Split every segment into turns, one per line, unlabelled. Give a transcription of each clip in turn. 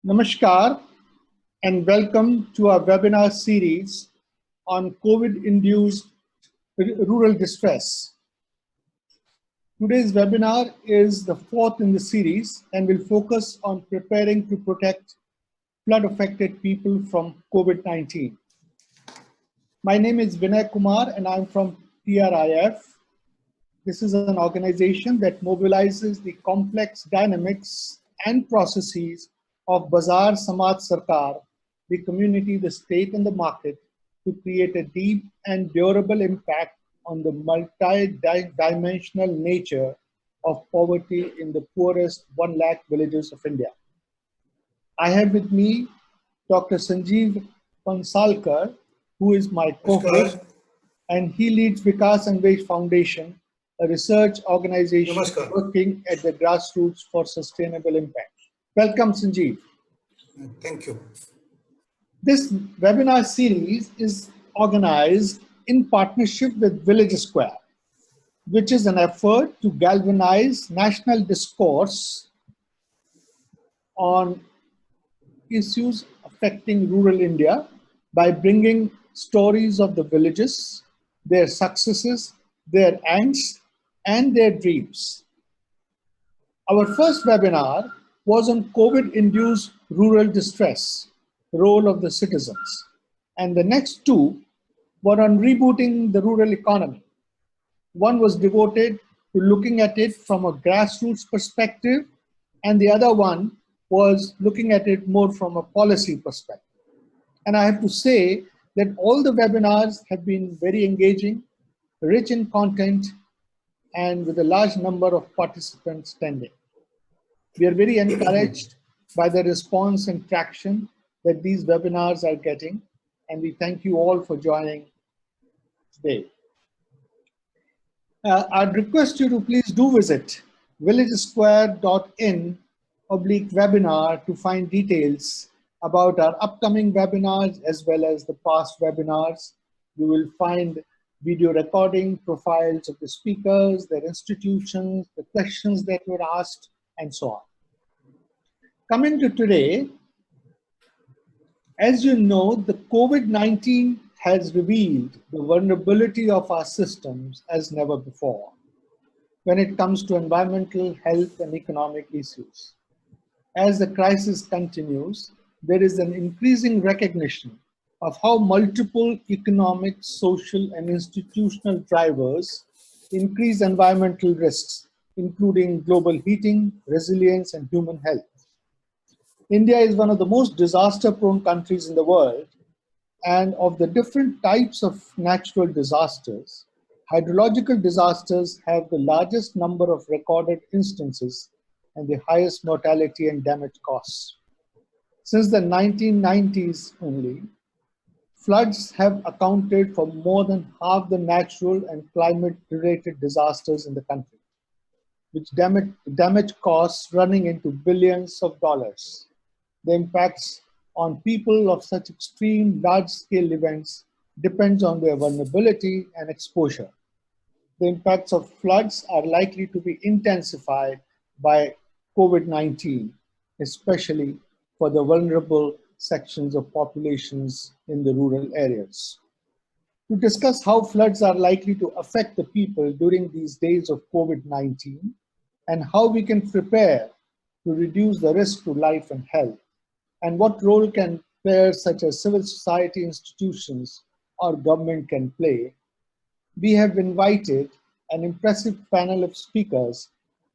Namaskar and welcome to our webinar series on COVID-induced rural distress. Today's webinar is the fourth in the series and will focus on preparing to protect flood-affected people from COVID-19. My name is Vinay Kumar and I'm from TRIF. This is an organization that mobilizes the complex dynamics and processes of Bazaar Samaj Sarkar, the community, the state and the market to create a deep and durable impact on the multi-dimensional nature of poverty in the poorest 1 lakh villages of India. I have with me Dr. Sanjiv Phansalkar, who is my co-host, and he leads VikasAnvesh Foundation, a research organization working at the grassroots for sustainable impact. Welcome, Sanjiv.
Thank you.
This webinar series is organized in partnership with Village Square, which is an effort to galvanize national discourse on issues affecting rural India by bringing stories of the villages, their successes, their angst, and their dreams. Our first webinar was on COVID-induced rural distress, role of the citizens. And the next two were on rebooting the rural economy. One was devoted to looking at it from a grassroots perspective, and the other one was looking at it more from a policy perspective. And I have to say that all the webinars have been very engaging, rich in content, and with a large number of participants attending. We are very encouraged by the response and traction that these webinars are getting, and we thank you all for joining today. I'd request you to please do visit villagesquare.in/webinar to find details about our upcoming webinars as well as the past webinars. You will find video recording, profiles of the speakers, their institutions, the questions that were asked, and so on. Coming to today, as you know, the COVID-19 has revealed the vulnerability of our systems as never before when it comes to environmental, health, and economic issues. As the crisis continues, there is an increasing recognition of how multiple economic, social, and institutional drivers increase environmental risks, including global heating, resilience, and human health. India is one of the most disaster-prone countries in the world, and of the different types of natural disasters, hydrological disasters have the largest number of recorded instances and the highest mortality and damage costs. Since the 1990s only, floods have accounted for more than half the natural and climate-related disasters in the country, which damage costs running into billions of dollars. The impacts on people of such extreme large-scale events depends on their vulnerability and exposure. The impacts of floods are likely to be intensified by COVID-19, especially for the vulnerable sections of populations in the rural areas. To discuss how floods are likely to affect the people during these days of COVID-19 and how we can prepare to reduce the risk to life and health, and what role can players such as civil society institutions or government can play, we have invited an impressive panel of speakers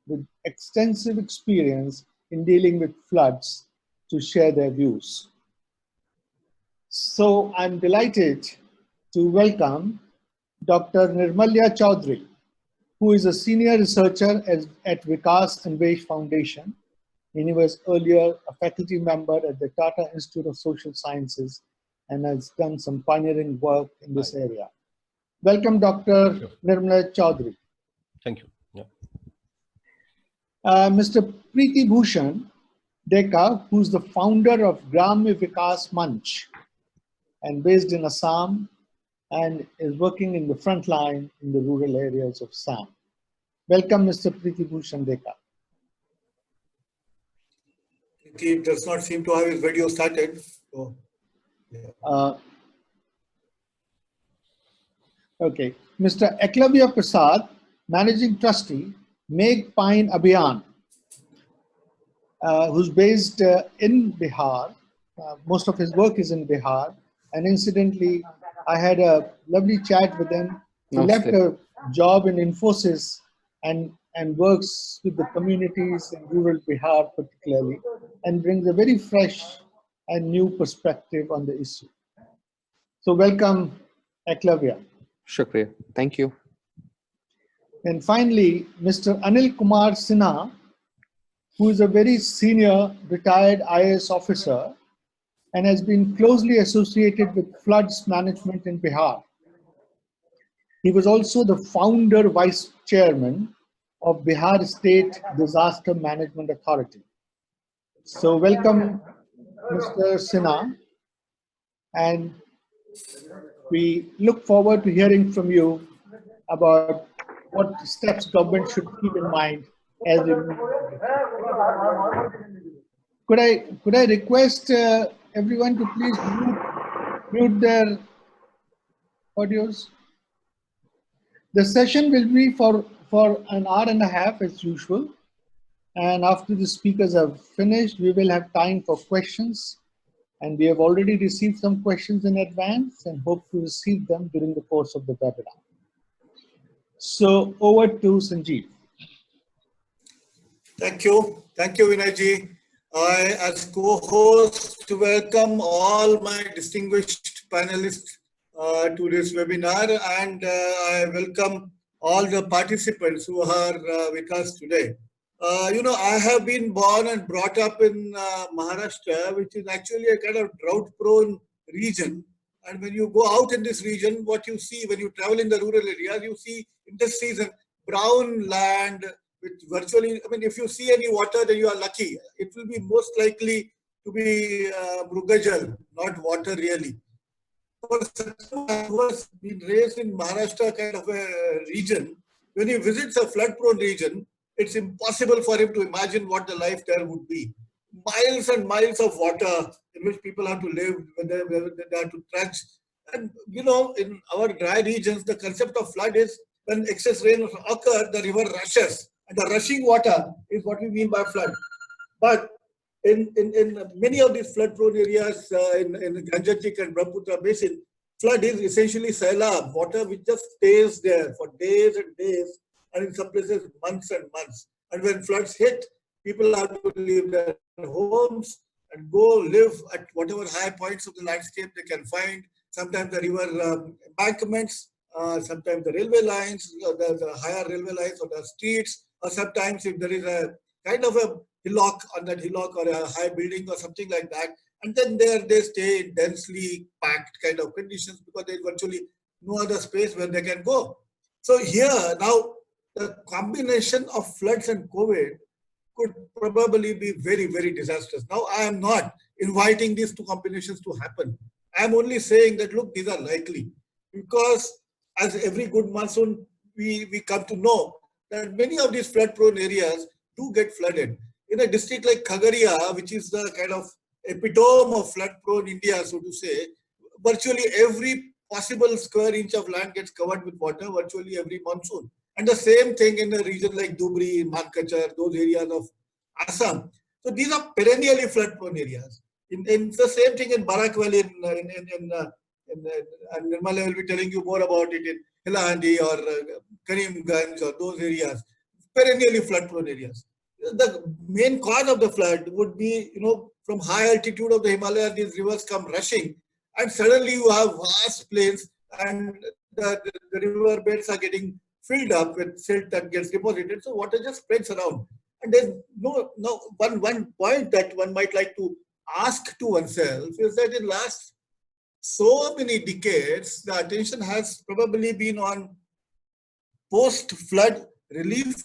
with extensive experience in dealing with floods to share their views. So I'm delighted to welcome Dr. Nirmalya Chaudhary, who is a senior researcher at VikasAnvesh Foundation, and he was earlier a faculty member at the Tata Institute of Social Sciences and has done some pioneering work in this area. Welcome, Dr. Nirmalya Chaudhary.
Thank you. Yeah.
Mr. Prithibhusan Deka, who's the founder of Gramya Vikas Mancha and based in Assam and is working in the front line in the rural areas of Assam. Welcome, Mr. Prithibhusan Deka.
He does not seem to have his video started. So, yeah.
Okay. Mr. Eklavya Prasad, Managing Trustee, Megh, Pyne, Abhiyan, who's based in Bihar. Most of his work is in Bihar. And incidentally, I had a lovely chat with him. He left a job in Infosys and works with the communities in rural Bihar particularly, and brings a very fresh and new perspective on the issue. So welcome, Eklavya.
Shukriya. Thank you.
And finally, Mr. Anil Kumar Sinha, who is a very senior retired IAS officer and has been closely associated with floods management in Bihar. He was also the founder vice chairman of Bihar State Disaster Management Authority. So welcome, Mr. Sinha, and we look forward to hearing from you about what steps government should keep in mind as we move forward. Could I request everyone to please mute their audios? The session will be for an hour and a half as usual. And after the speakers have finished, we will have time for questions. And we have already received some questions in advance and hope to receive them during the course of the webinar. So over to Sanjiv.
Thank you. Thank you, Vinay. I, as co-host, welcome all my distinguished panelists to this webinar, and I welcome all the participants who are with us today. I have been born and brought up in Maharashtra, which is actually a kind of drought-prone region. And when you go out in this region, what you see when you travel in the rural areas, you see in this season brown land with virtually, I mean, if you see any water, then you are lucky. It will be most likely to be Mrugajal, not water really. For someone who has been raised in Maharashtra kind of a region, when he visits a flood-prone region, it's impossible for him to imagine what the life there would be. Miles and miles of water in which people have to live, when they have to trudge. And in our dry regions, the concept of flood is when excess rain occurs, the river rushes. And the rushing water is what we mean by flood. But in many of these flood-prone areas in the Gangetic and Brahmaputra basin, flood is essentially sailab, water which just stays there for days and days, and in some places months and months. And when floods hit, people have to leave their homes and go live at whatever high points of the landscape they can find. Sometimes the river embankments, sometimes the railway lines, the higher railway lines or the streets, or sometimes if there is a kind of a hillock on that hillock or a high building or something like that. And then there they stay in densely packed kind of conditions because there is virtually no other space where they can go. So here now, the combination of floods and COVID could probably be very, very disastrous. Now, I am not inviting these two combinations to happen. I am only saying that, look, these are likely. Because as every good monsoon, we come to know that many of these flood-prone areas do get flooded. In a district like Khagaria, which is the kind of epitome of flood-prone India, so to say, virtually every possible square inch of land gets covered with water virtually every monsoon. And the same thing in a region like Dhubri, Mankachar, those areas of Assam. So these are perennially flood-prone areas. In the same thing in Barak Valley, and Nirmalya will be telling you more about it in Hilahandi or Karimganj or those areas, perennially flood-prone areas. The main cause of the flood would be, from high altitude of the Himalayas, these rivers come rushing, and suddenly you have vast plains, and the river beds are getting filled up with silt that gets deposited, so water just spreads around. And there's one point that one might like to ask to oneself is that in last so many decades, the attention has probably been on post-flood relief,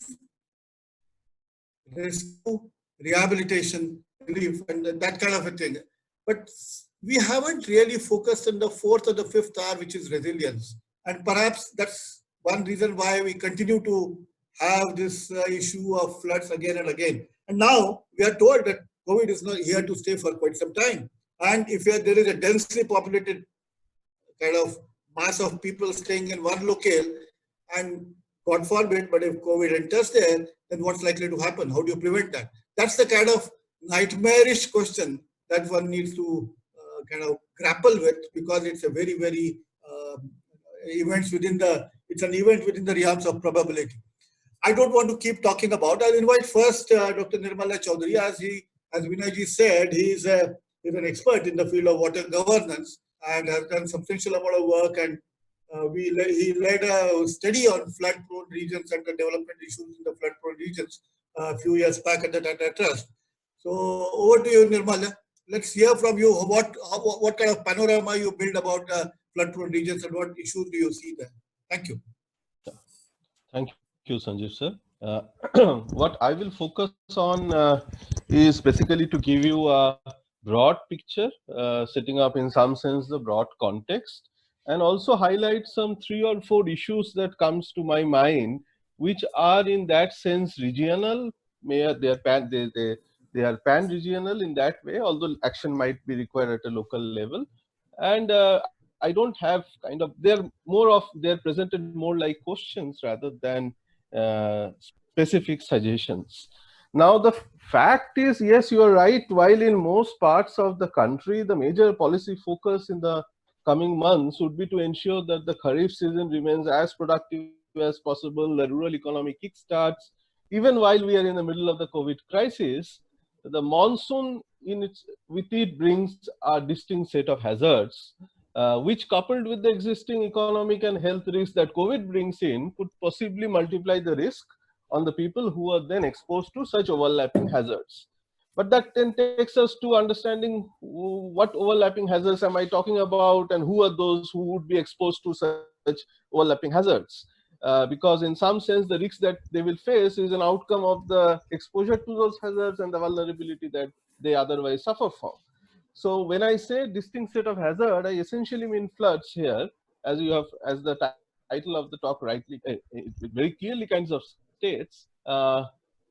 rescue, rehabilitation, relief, and that kind of a thing. But we haven't really focused on the fourth or the fifth R, which is resilience. And perhaps that's one reason why we continue to have this issue of floods again and again. And now we are told that COVID is not here to stay for quite some time. And if there is a densely populated kind of mass of people staying in one locale, and God forbid, but if COVID enters there, then what's likely to happen? How do you prevent that? That's the kind of nightmarish question that one needs to kind of grapple with, because it's a very, very it's an event within the realms of probability. I don't want to keep talking about. I'll invite first Dr. Nirmalya Chaudhary. As Vinay said, he's an expert in the field of water governance and has done substantial amount of work. And he led a study on flood-prone regions and the development issues in the flood-prone regions a few years back at the Tata Trust. So over to you, Nirmalya. Let's hear from you. What kind of panorama you build about flood-prone regions and what issues do you see there? Thank you.
Thank you, Sanjiv sir. What I will focus on is basically to give you a broad picture, setting up in some sense the broad context, and also highlight some 3 or 4 issues that comes to my mind, which are in that sense regional. They are pan-regional in that way, although action might be required at a local level. And I don't have they're presented more like questions rather than specific suggestions. Now, the fact is, yes, you are right. While in most parts of the country, the major policy focus in the coming months would be to ensure that the Kharif season remains as productive as possible, the rural economy kickstarts. Even while we are in the middle of the COVID crisis, the monsoon with it brings a distinct set of hazards, which coupled with the existing economic and health risks that COVID brings in could possibly multiply the risk on the people who are then exposed to such overlapping hazards. But that then takes us to understanding what overlapping hazards am I talking about, and who are those who would be exposed to such overlapping hazards. Because in some sense, the risk that they will face is an outcome of the exposure to those hazards and the vulnerability that they otherwise suffer from. So when I say distinct set of hazard, I essentially mean floods here, as the title of the talk rightly, very clearly kinds of states.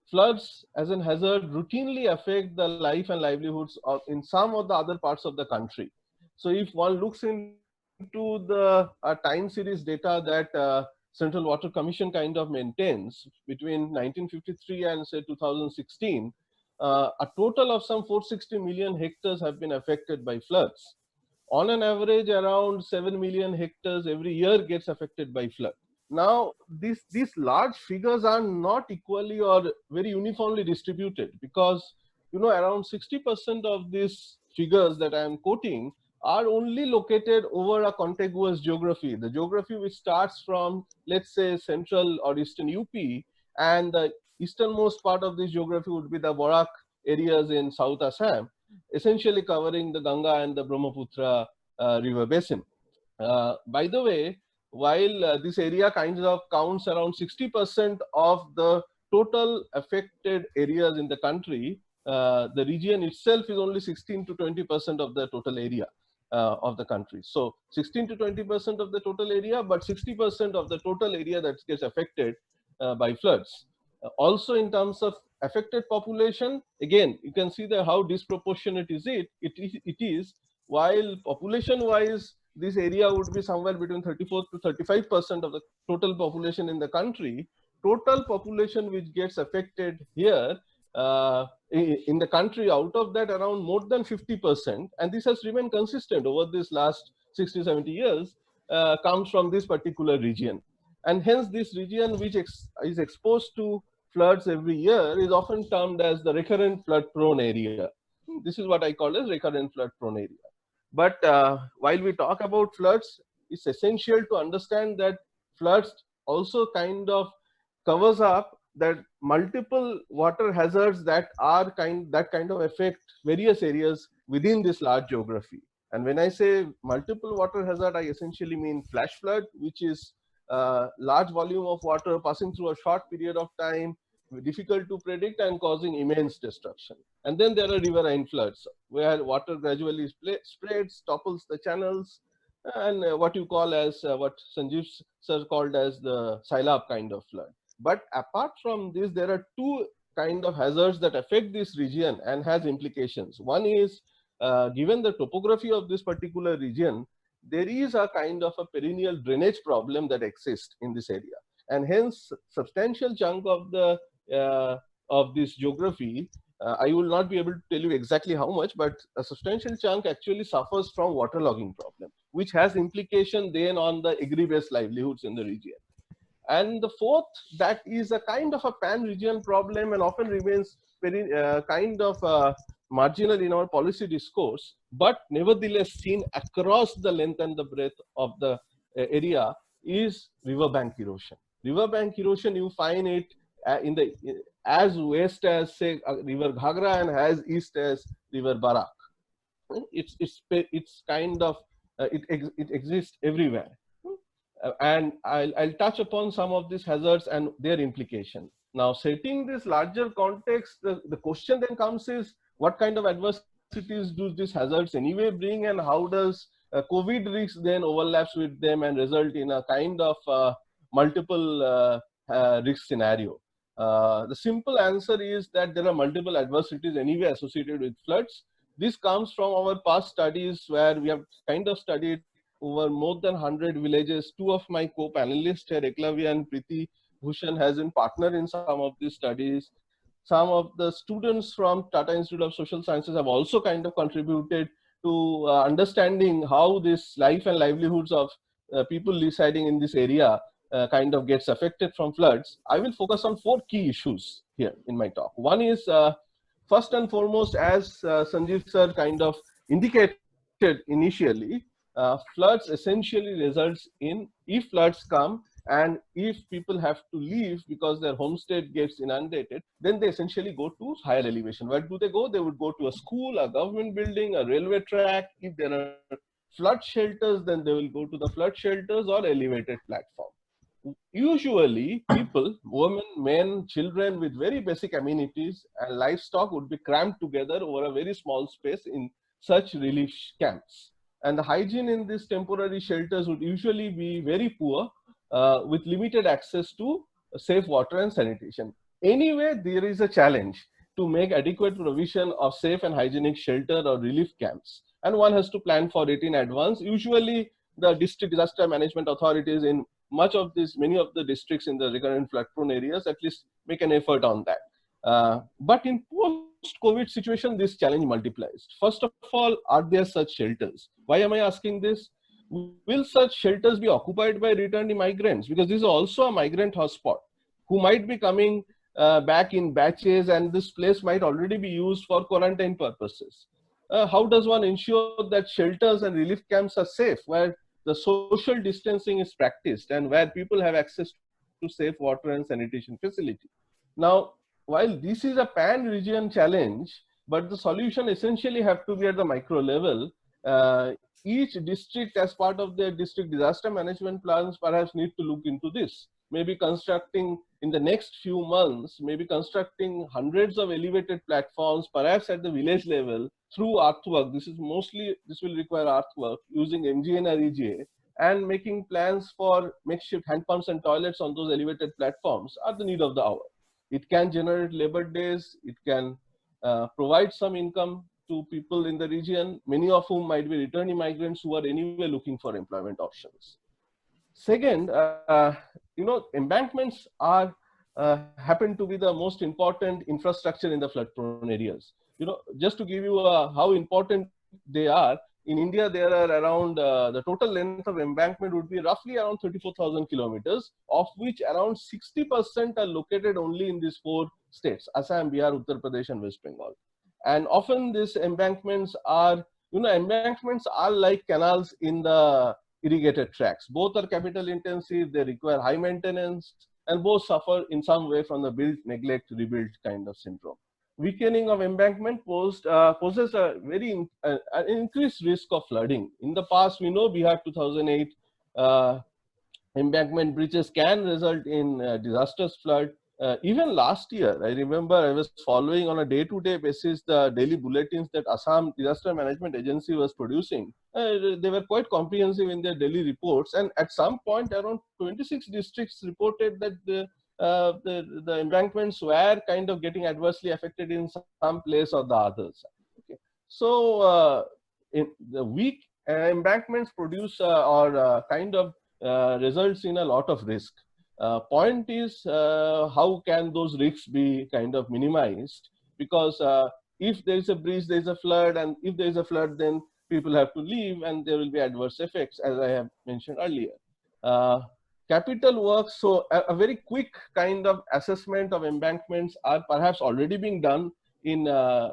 Floods as an hazard routinely affect the life and livelihoods in some of the other parts of the country. So if one looks into the time series data that Central Water Commission kind of maintains between 1953 and say 2016, a total of some 460 million hectares have been affected by floods. On an average, around 7 million hectares every year gets affected by flood. Now, these large figures are not equally or very uniformly distributed, because around 60% of these figures that I am quoting are only located over a contiguous geography, the geography which starts from, let's say, central or eastern UP, and the easternmost part of this geography would be the Barak areas in South Assam, essentially covering the Ganga and the Brahmaputra river basin. By the way, while this area kind of counts around 60% of the total affected areas in the country, the region itself is only 16 to 20% of the total area of the country. So 16 to 20% of the total area, but 60% of the total area that gets affected by floods. Also, in terms of affected population, again, you can see how disproportionate it is. While population-wise, this area would be somewhere between 34 to 35% of the total population in the country. Total population which gets affected here in the country, out of that, around more than 50%, and this has remained consistent over this last 60, 70 years, comes from this particular region. And hence, this region which is exposed to floods every year is often termed as the recurrent flood-prone area. This is what I call as recurrent flood-prone area. But while we talk about floods, it's essential to understand that floods also kind of covers up that multiple water hazards that kind of affect various areas within this large geography. And when I say multiple water hazard, I essentially mean flash flood, which is a large volume of water passing through a short period of time, difficult to predict and causing immense destruction. And then there are riverine floods, where water gradually spreads, topples the channels, and what you call as what Sanjiv sir called as the Sailab kind of flood. But apart from this, there are two kind of hazards that affect this region and has implications. One is, given the topography of this particular region, there is a kind of a perennial drainage problem that exists in this area, and hence substantial chunk of this geography, I will not be able to tell you exactly how much, but a substantial chunk actually suffers from waterlogging problem, which has implication then on the agri-based livelihoods in the region. And the fourth, that is a kind of a pan-region problem and often remains very kind of marginal in our policy discourse, but nevertheless seen across the length and the breadth of the area, is riverbank erosion. Riverbank erosion, you find it in the as west as say river Ghagra and as east as river Barak. It's kind of it exists everywhere. And I'll touch upon some of these hazards and their implication. Now, setting this larger context, the question then comes is, what kind of adversities do these hazards anyway bring, and how does COVID risk then overlaps with them and result in a kind of multiple risk scenario? The simple answer is that there are multiple adversities anyway associated with floods. This comes from our past studies where we have kind of studied over more than 100 villages. Two of my co-panelists here, Eklavya and Prithibhusan, has been partner in some of these studies. Some of the students from Tata Institute of Social Sciences have also kind of contributed to understanding how this life and livelihoods of people residing in this area kind of gets affected from floods. I will focus on 4 key issues here in my talk. One is, first and foremost, as Sanjiv sir kind of indicated initially, floods essentially results in, if floods come and if people have to leave because their homestead gets inundated, then they essentially go to higher elevation. Where do they go? They would go to a school, a government building, a railway track. If there are flood shelters, then they will go to the flood shelters or elevated platform. Usually people, women, men, children with very basic amenities and livestock would be crammed together over a very small space in such relief camps. And the hygiene in these temporary shelters would usually be very poor, with limited access to safe water and sanitation. Anyway, there is a challenge to make adequate provision of safe and hygienic shelter or relief camps, and one has to plan for it in advance. Usually the district disaster management authorities in many of the districts in the recurrent flood prone areas at least make an effort on that. But in post-COVID situation, this challenge multiplies. First of all, are there such shelters? Why am I asking this? Will such shelters be occupied by returned migrants? Because this is also a migrant hotspot who might be coming back in batches, and this place might already be used for quarantine purposes. How does one ensure that shelters and relief camps are safe, where the social distancing is practiced and where people have access to safe water and sanitation facility? Now, while this is a pan-region challenge, but the solution essentially have to be at the micro level. Each district, as part of their district disaster management plans, perhaps need to look into this. Maybe constructing in the next few months, maybe constructing hundreds of elevated platforms, perhaps at the village level through earthwork. This will require earthwork using MGNREGA, and making plans for makeshift hand pumps and toilets on those elevated platforms are the need of the hour. It can generate labor days, it can provide some income to people in the region, many of whom might be returned migrants who are anyway looking for employment options. Second, embankments are happen to be the most important infrastructure in the flood-prone areas. Just to give you how important they are, in India there are around the total length of embankment would be roughly around 34,000 kilometers, of which around 60% are located only in these 4 states: Assam, Bihar, Uttar Pradesh, and West Bengal. And often these embankments are, like canals in the irrigated tracks. Both are capital intensive, they require high maintenance, and both suffer in some way from the build, neglect, rebuild kind of syndrome. Weakening of embankment poses a very an increased risk of flooding. In the past, we know Bihar 2008 embankment breaches can result in disastrous flood. Even last year, I remember I was following on a day-to-day basis the daily bulletins that Assam Disaster Management Agency was producing. They were quite comprehensive in their daily reports, and at some point around 26 districts reported that the embankments were kind of getting adversely affected in some place or the others. Okay. So in the weak embankments produce or kind of results in a lot of risk. Point is how can those risks be kind of minimized, because if there is a breach, there is a flood, and if there is a flood, then people have to leave and there will be adverse effects, as I have mentioned earlier. Capital works, so a very quick kind of assessment of embankments are perhaps already being done in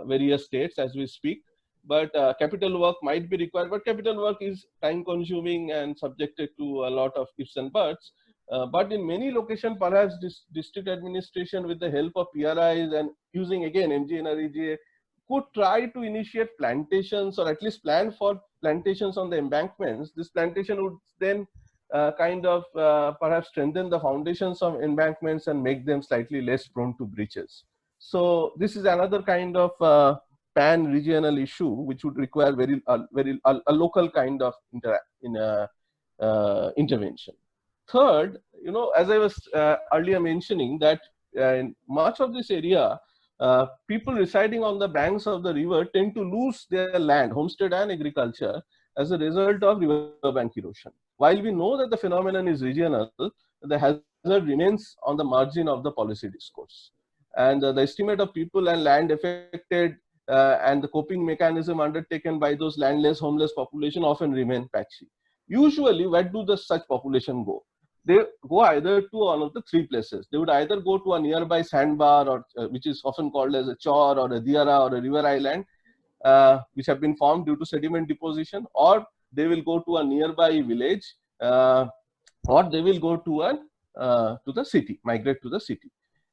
various states as we speak, but capital work might be required, but capital work is time consuming and subjected to a lot of ifs and buts. But in many locations, perhaps district administration with the help of PRIs and using again MGNREGA could try to initiate plantations or at least plan for plantations on the embankments. This plantation would then kind of perhaps strengthen the foundations of embankments and make them slightly less prone to breaches. So this is another kind of pan-regional issue which would require a local kind of intervention. Third, as I was earlier mentioning, that in much of this area, people residing on the banks of the river tend to lose their land, homestead and agriculture, as a result of riverbank erosion. While we know that the phenomenon is regional, the hazard remains on the margin of the policy discourse. And the estimate of people and land affected and the coping mechanism undertaken by those landless, homeless population often remain patchy. Usually, where do such population go? They go either to one of the three places. They would either go to a nearby sandbar, or which is often called as a chor or a diara or a river island, which have been formed due to sediment deposition, or they will go to a nearby village, or they will go to the city, migrate to the city.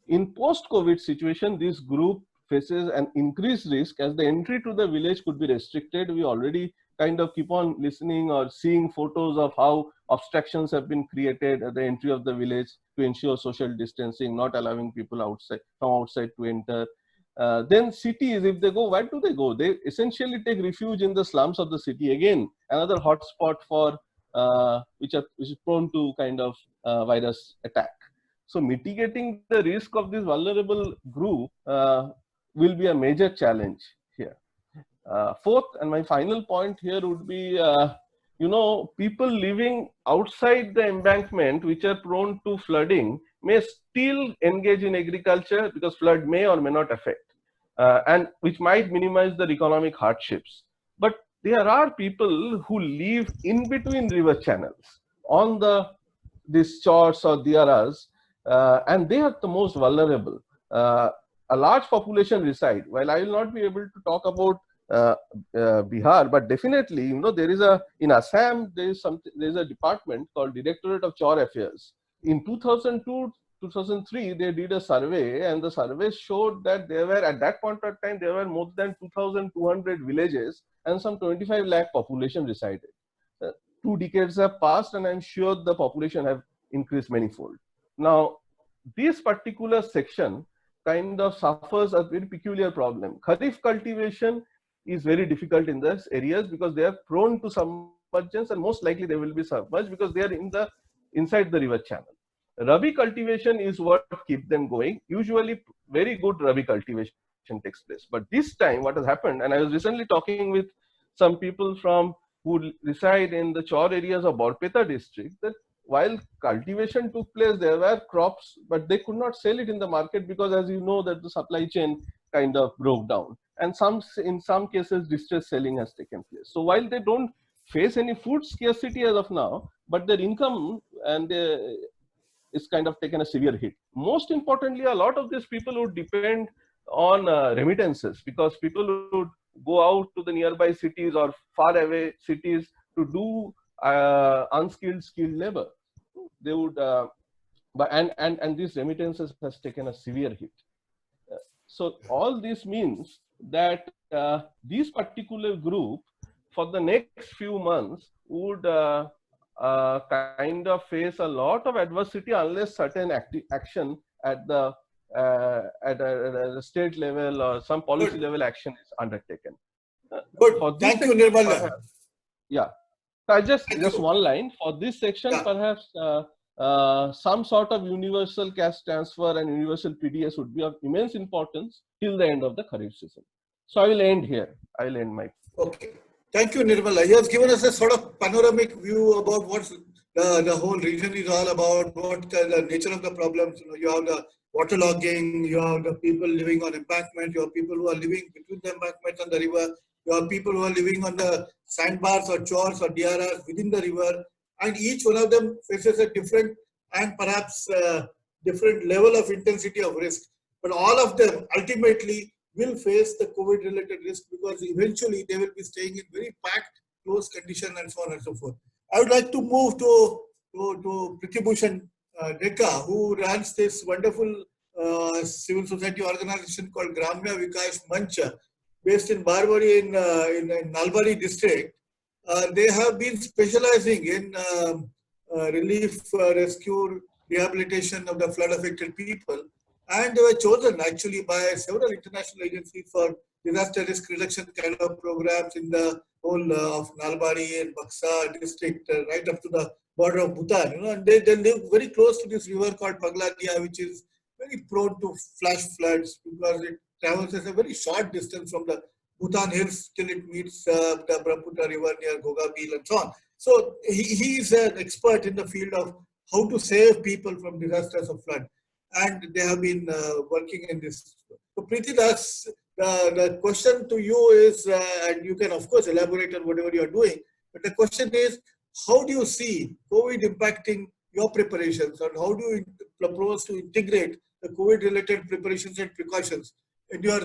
In post-COVID situation, this group faces an increased risk as the entry to the village could be restricted. We already kind of keep on listening or seeing photos of how obstructions have been created at the entry of the village to ensure social distancing, not allowing people from outside to enter. Then cities, if they go, where do they go? They essentially take refuge in the slums of the city. Again, another hotspot for which is prone to kind of virus attack. So mitigating the risk of this vulnerable group will be a major challenge here. Fourth, and my final point here would be, people living outside the embankment, which are prone to flooding, may still engage in agriculture because flood may or may not affect, and which might minimize their economic hardships. But there are people who live in between river channels on these chors or diaras, and they are the most vulnerable. A large population reside. While I will not be able to talk about Bihar, but definitely, there is in Assam, there is a department called Directorate of Chor Affairs. In 2002, 2003, they did a survey, and the survey showed that there were, at that point of time, there were more than 2,200 villages and some 25 lakh population resided. 2 decades have passed, and I'm sure the population have increased manifold. Now, this particular section kind of suffers a very peculiar problem. Kharif cultivation is very difficult in these areas because they are prone to submergence, and most likely they will be submerged because they are inside the river channel. Rabi cultivation is what keeps them going. Usually very good Rabi cultivation takes place. But this time what has happened, and I was recently talking with some people who reside in the Chor areas of Borpeta district, that while cultivation took place, there were crops, but they could not sell it in the market because, as you know, that the supply chain kind of broke down. And in some cases, distress selling has taken place. So while they don't face any food scarcity as of now, but their income is kind of taken a severe hit. Most importantly, a lot of these people would depend on remittances, because people would go out to the nearby cities or far away cities to do unskilled, skilled labor. They would, and these remittances has taken a severe hit. So all this means that this particular group for the next few months would kind of face a lot of adversity unless certain action at the state level or some policy level action is undertaken.
Good. Thank you, Nirmalya.
Yeah. So just one line for this section, perhaps some sort of universal cash transfer and universal PDS would be of immense importance till the end of the Kharif season. So I will end here. I will end my.
Okay. Thank you, Nirmalya. You have given us a sort of panoramic view about what the whole region is all about, what the nature of the problems. You have the waterlogging, you have the people living on embankment, you have people who are living between the embankments and the river, you have people who are living on the sandbars or chores or DRRs within the river, and each one of them faces a different and perhaps different level of intensity of risk. But all of them ultimately will face the COVID-related risk because eventually they will be staying in very packed, close condition and so on and so forth. I would like to move to Prithibhusan Deka, who runs this wonderful civil society organization called Gramya, Vikash, Mancha, based in Barbary in Nalbari district. They have been specializing in relief, rescue, rehabilitation of the flood-affected people. And they were chosen actually by several international agencies for disaster risk reduction kind of programs in the whole of Nalbari and Baksa district, right up to the border of Bhutan. And they live very close to this river called Pagladia, which is very prone to flash floods because it travels as a very short distance from the Bhutan hills till it meets the Brahmaputra river near Gogabil and so on. So he is an expert in the field of how to save people from disasters of flood. And they have been working in this. So Preeti, the question to you is, and you can of course elaborate on whatever you are doing, but the question is, how do you see COVID impacting your preparations, and how do you propose to integrate the COVID-related preparations and precautions in your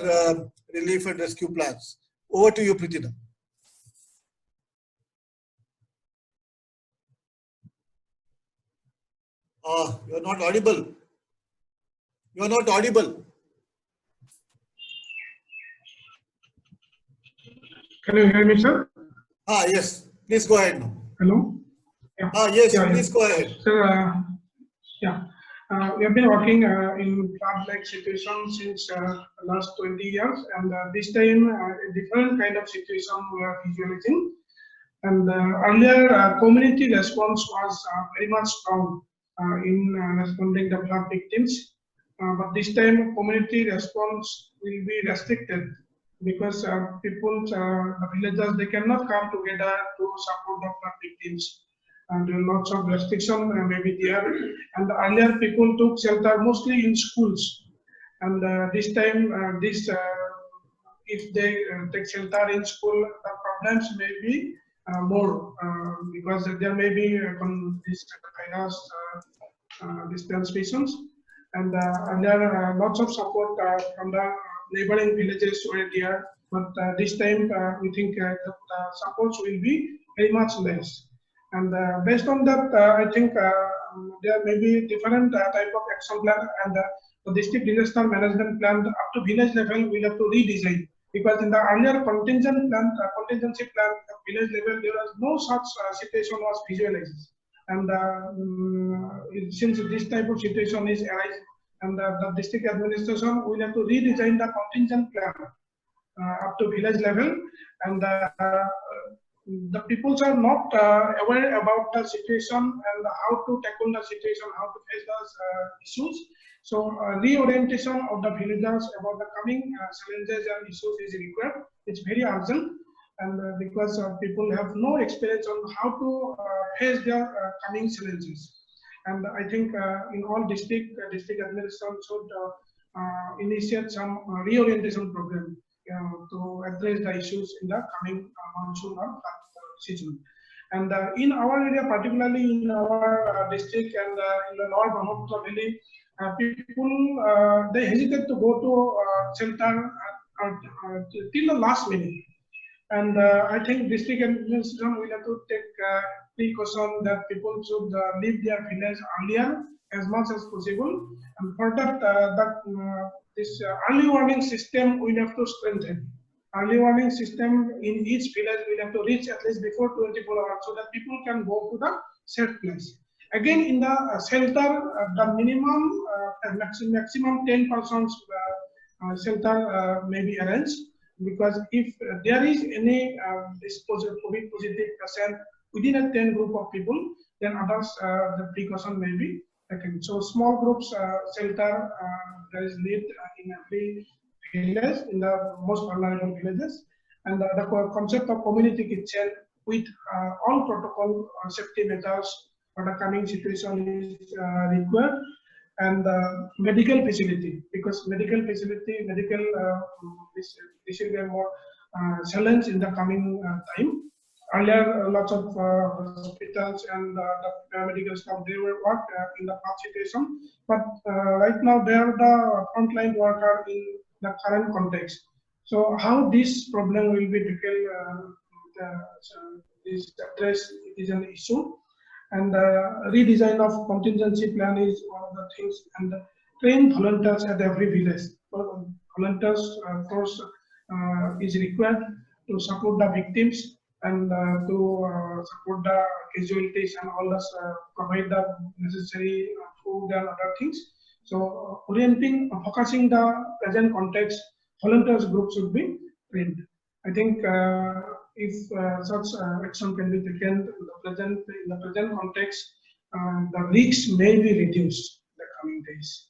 relief and rescue plans? Over to you, Preeti. You are not audible. You are not audible.
Can you hear me, sir?
Yes. Please go ahead now.
Hello?
Yeah. Yes, please go ahead.
Sir, we have been working in flood-like situations since last 20 years, and this time a different kind of situation we are visualizing. And earlier, community response was very much strong in responding to flood victims. But this time, community response will be restricted because the villagers, they cannot come together to support the flood victims. And lots of restriction may be there. And earlier, people took shelter mostly in schools. And this time, if they take shelter in school, the problems may be more because there may be this virus transmissions. And there are lots of support from the neighboring villages were there, but this time we think that the supports will be very much less. And based on that, I think there may be different type of action plan, and the district disaster management plan up to village level we have to redesign, because in the earlier contingency plan at village level there was no such situation was visualized. And since this type of situation is arising, and the district administration will have to redesign the contingent plan up to village level, and the peoples are not aware about the situation and how to tackle the situation, how to face those issues. So reorientation of the villagers about the coming challenges and issues is required. It's very urgent. And because people have no experience on how to face their coming challenges. And I think in all district administration should initiate some reorientation program to address the issues in the coming monsoon or season. And in our area, particularly in our district and in the Lower Brahmaputra Valley, people they hesitate to go to shelter till the last minute. And I think district administration will have to take precaution that people should leave their village earlier as much as possible. And for that, this early warning system will have to strengthen. Early warning system in each village will have to reach at least before 24 hours so that people can go to the safe place. Again, in the shelter, the minimum maximum 10 persons shelter may be arranged. Because if there is any COVID positive patient within a 10 group of people, then others, the precaution may be taken. So small groups shelter, there is need in every village, in the most vulnerable villages. And the concept of community kitchen with all protocol safety measures for the coming situation is required. And medical facility, because medical facility, this will be a more challenge in the coming time. Earlier, lots of hospitals and the paramedical staff, they were worked in the past situation, but right now they are the frontline worker in the current context. So how this problem will be tackled, this address is an issue. And redesign of contingency plan is one of the things, and train volunteers at every village. Volunteers force is required to support the victims and to support the casualties and all this, provide the necessary food and other things. So focusing the present context, volunteers group should be trained. I think if such action can be taken in the present context, the risks may be reduced in the coming days.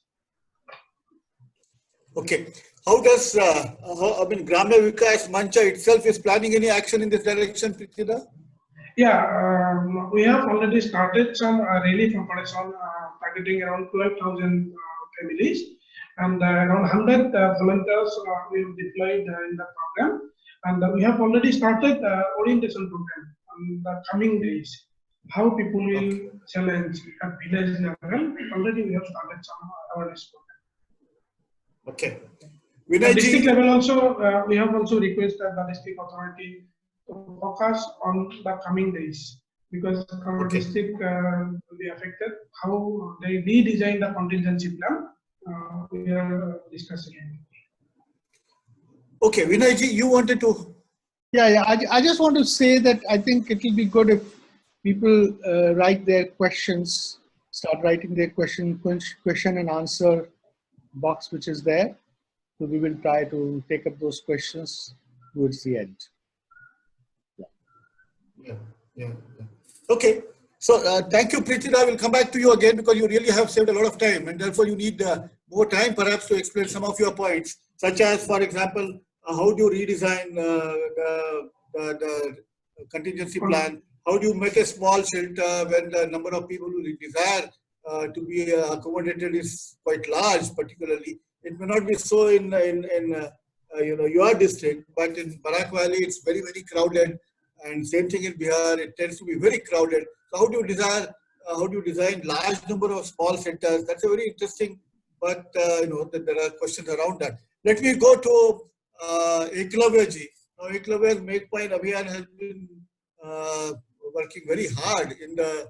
Okay. How does, Gramya Vikash Mancha itself is planning any action in this direction, Prithibhusan?
Yeah, we have already started some relief operation targeting around 12,000 families, and around 100 volunteers we have deployed in the program. And we have already started orientation program in the coming days. How people will challenge at village level. Already we have started some awareness program.
Okay.
At district level also, we have also requested the district authority to focus on the coming days, because our district will be affected. How they redesign the contingency plan, we are discussing it.
Okay, Vinay ji, you wanted to?
Yeah. I just want to say that I think it will be good if people write their questions, start writing their question and answer box which is there. So we will try to take up those questions towards the end.
Yeah. Okay. So thank you, Prithibhusan. I will come back to you again because you really have saved a lot of time, and therefore you need more time perhaps to explain some of your points, such as, for example, how do you redesign the contingency plan? How do you make a small shelter when the number of people who desire to be accommodated is quite large? Particularly, it may not be so in your district, but in Barak Valley it's very very crowded, and same thing in Bihar. It tends to be very crowded. So how do you design large number of small centers? That's a very interesting, but there are questions around that. Let me go to Eklavya ji. Now, Eklavya's Megh Pyne Abhiyan has been working very hard in the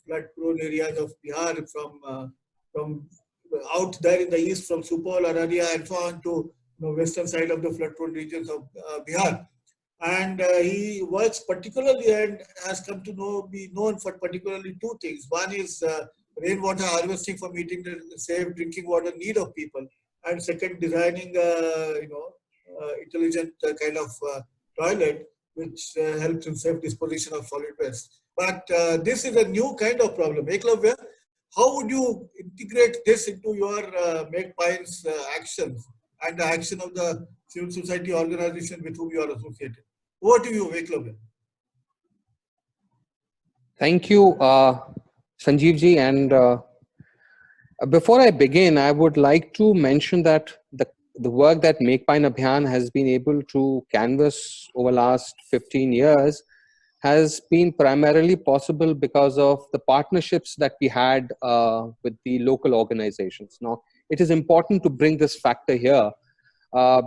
flood-prone areas of Bihar, from out there in the east, from Supol, Araria, and so on to western side of the flood-prone regions of Bihar. And he works particularly and has come to be known for particularly two things. One is rainwater harvesting for meeting the safe drinking water need of people, and second, designing intelligent kind of toilet which helps in safe disposition of solid waste. But this is a new kind of problem. Eklavya, how would you integrate this into your Megh Pyne's actions and the action of the civil society organization with whom you are associated? Over to you, Eklavya.
Thank you, Sanjiv ji. And before I begin, I would like to mention that the work that Megh Pyne Abhiyan has been able to canvas over last 15 years has been primarily possible because of the partnerships that we had with the local organizations. Now, it is important to bring this factor here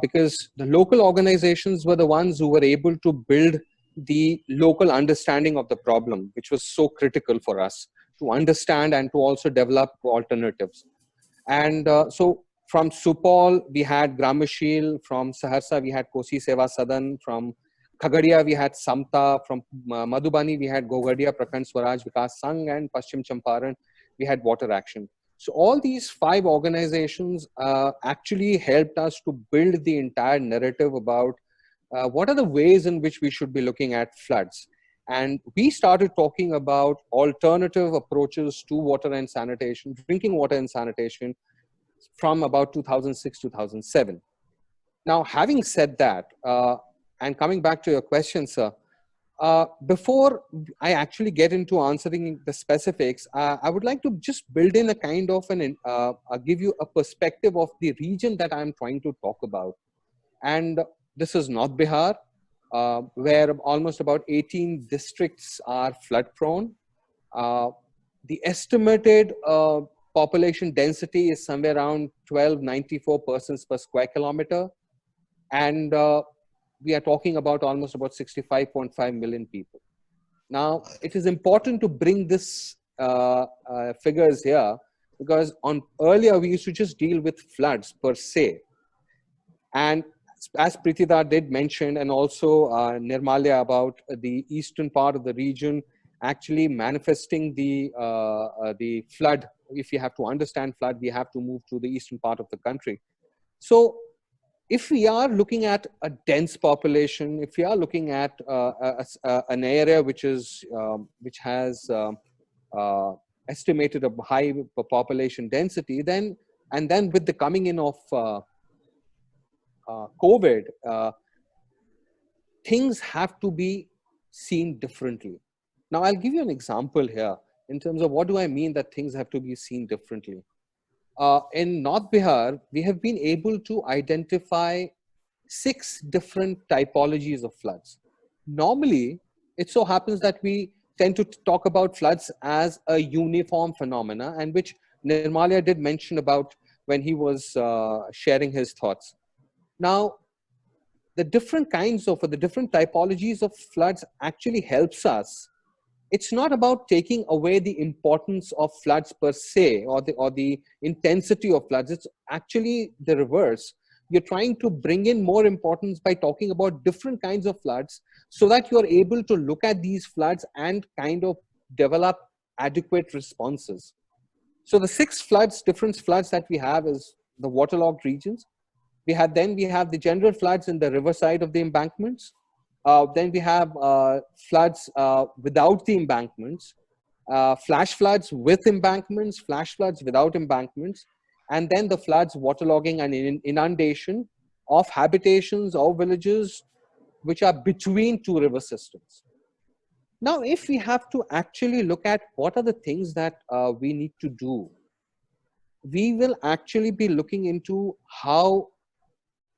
because the local organizations were the ones who were able to build the local understanding of the problem, which was so critical for us to understand and to also develop alternatives. And so from Supol, we had Gramashil. From Saharsa, we had Kosi Seva Sadan. From Khagadia, we had Samta. From Madhubani, we had Gogadia, Prakhand Swaraj, Vikas Sangh, and Paschim Champaran, we had Water Action. So all these 5 organizations actually helped us to build the entire narrative about what are the ways in which we should be looking at floods. And we started talking about alternative approaches to water and sanitation, drinking water and sanitation, from about 2006, 2007. Now, having said that, and coming back to your question, sir, before I actually get into answering the specifics, I would like to just build in a kind of give you a perspective of the region that I'm trying to talk about. And this is North Bihar, where almost about 18 districts are flood prone. The estimated population density is somewhere around 1294 persons per square kilometer. And we are talking about almost about 65.5 million people. Now, it is important to bring this figures here, because earlier we used to just deal with floods per se. And as Pritida did mention, and also Nirmalya, about the eastern part of the region actually manifesting the flood. If you have to understand flood, we have to move to the eastern part of the country. So if we are looking at a dense population, if we are looking at an area which has estimated a high population density, then with the coming in of COVID, things have to be seen differently. Now, I'll give you an example here in terms of what do I mean that things have to be seen differently. In North Bihar, we have been able to identify 6 different typologies of floods. Normally, it so happens that we tend to talk about floods as a uniform phenomena, and which Nirmalya did mention about when he was sharing his thoughts. Now, the different kinds of, or the different typologies of floods actually helps us. It's not about taking away the importance of floods per se, or the intensity of floods. It's actually the reverse. You're trying to bring in more importance by talking about different kinds of floods, so that you're able to look at these floods and kind of develop adequate responses. So the 6 different floods that we have is the waterlogged regions. We have the general floods in the riverside of the embankments. Then we have floods without the embankments, flash floods with embankments, flash floods without embankments, and then the floods, waterlogging and inundation of habitations or villages which are between 2 river systems. Now, if we have to actually look at what are the things that we need to do, we will actually be looking into how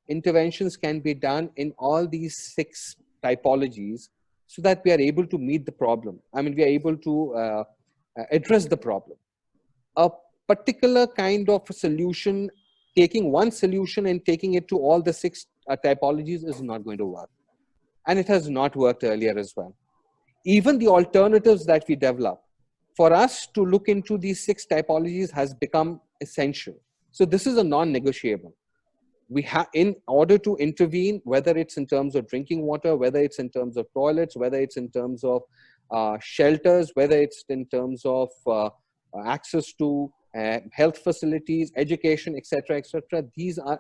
interventions can be done in all these 6 typologies, so that we are able to meet the problem. I mean, we are able to address the problem. A particular kind of a solution, taking one solution and taking it to all the 6 typologies is not going to work. And it has not worked earlier as well. Even the alternatives that we develop, for us to look into these 6 typologies has become essential. So this is a non-negotiable. We have, in order to intervene, whether it's in terms of drinking water, whether it's in terms of toilets, whether it's in terms of shelters, whether it's in terms of access to health facilities, education, etc., etc.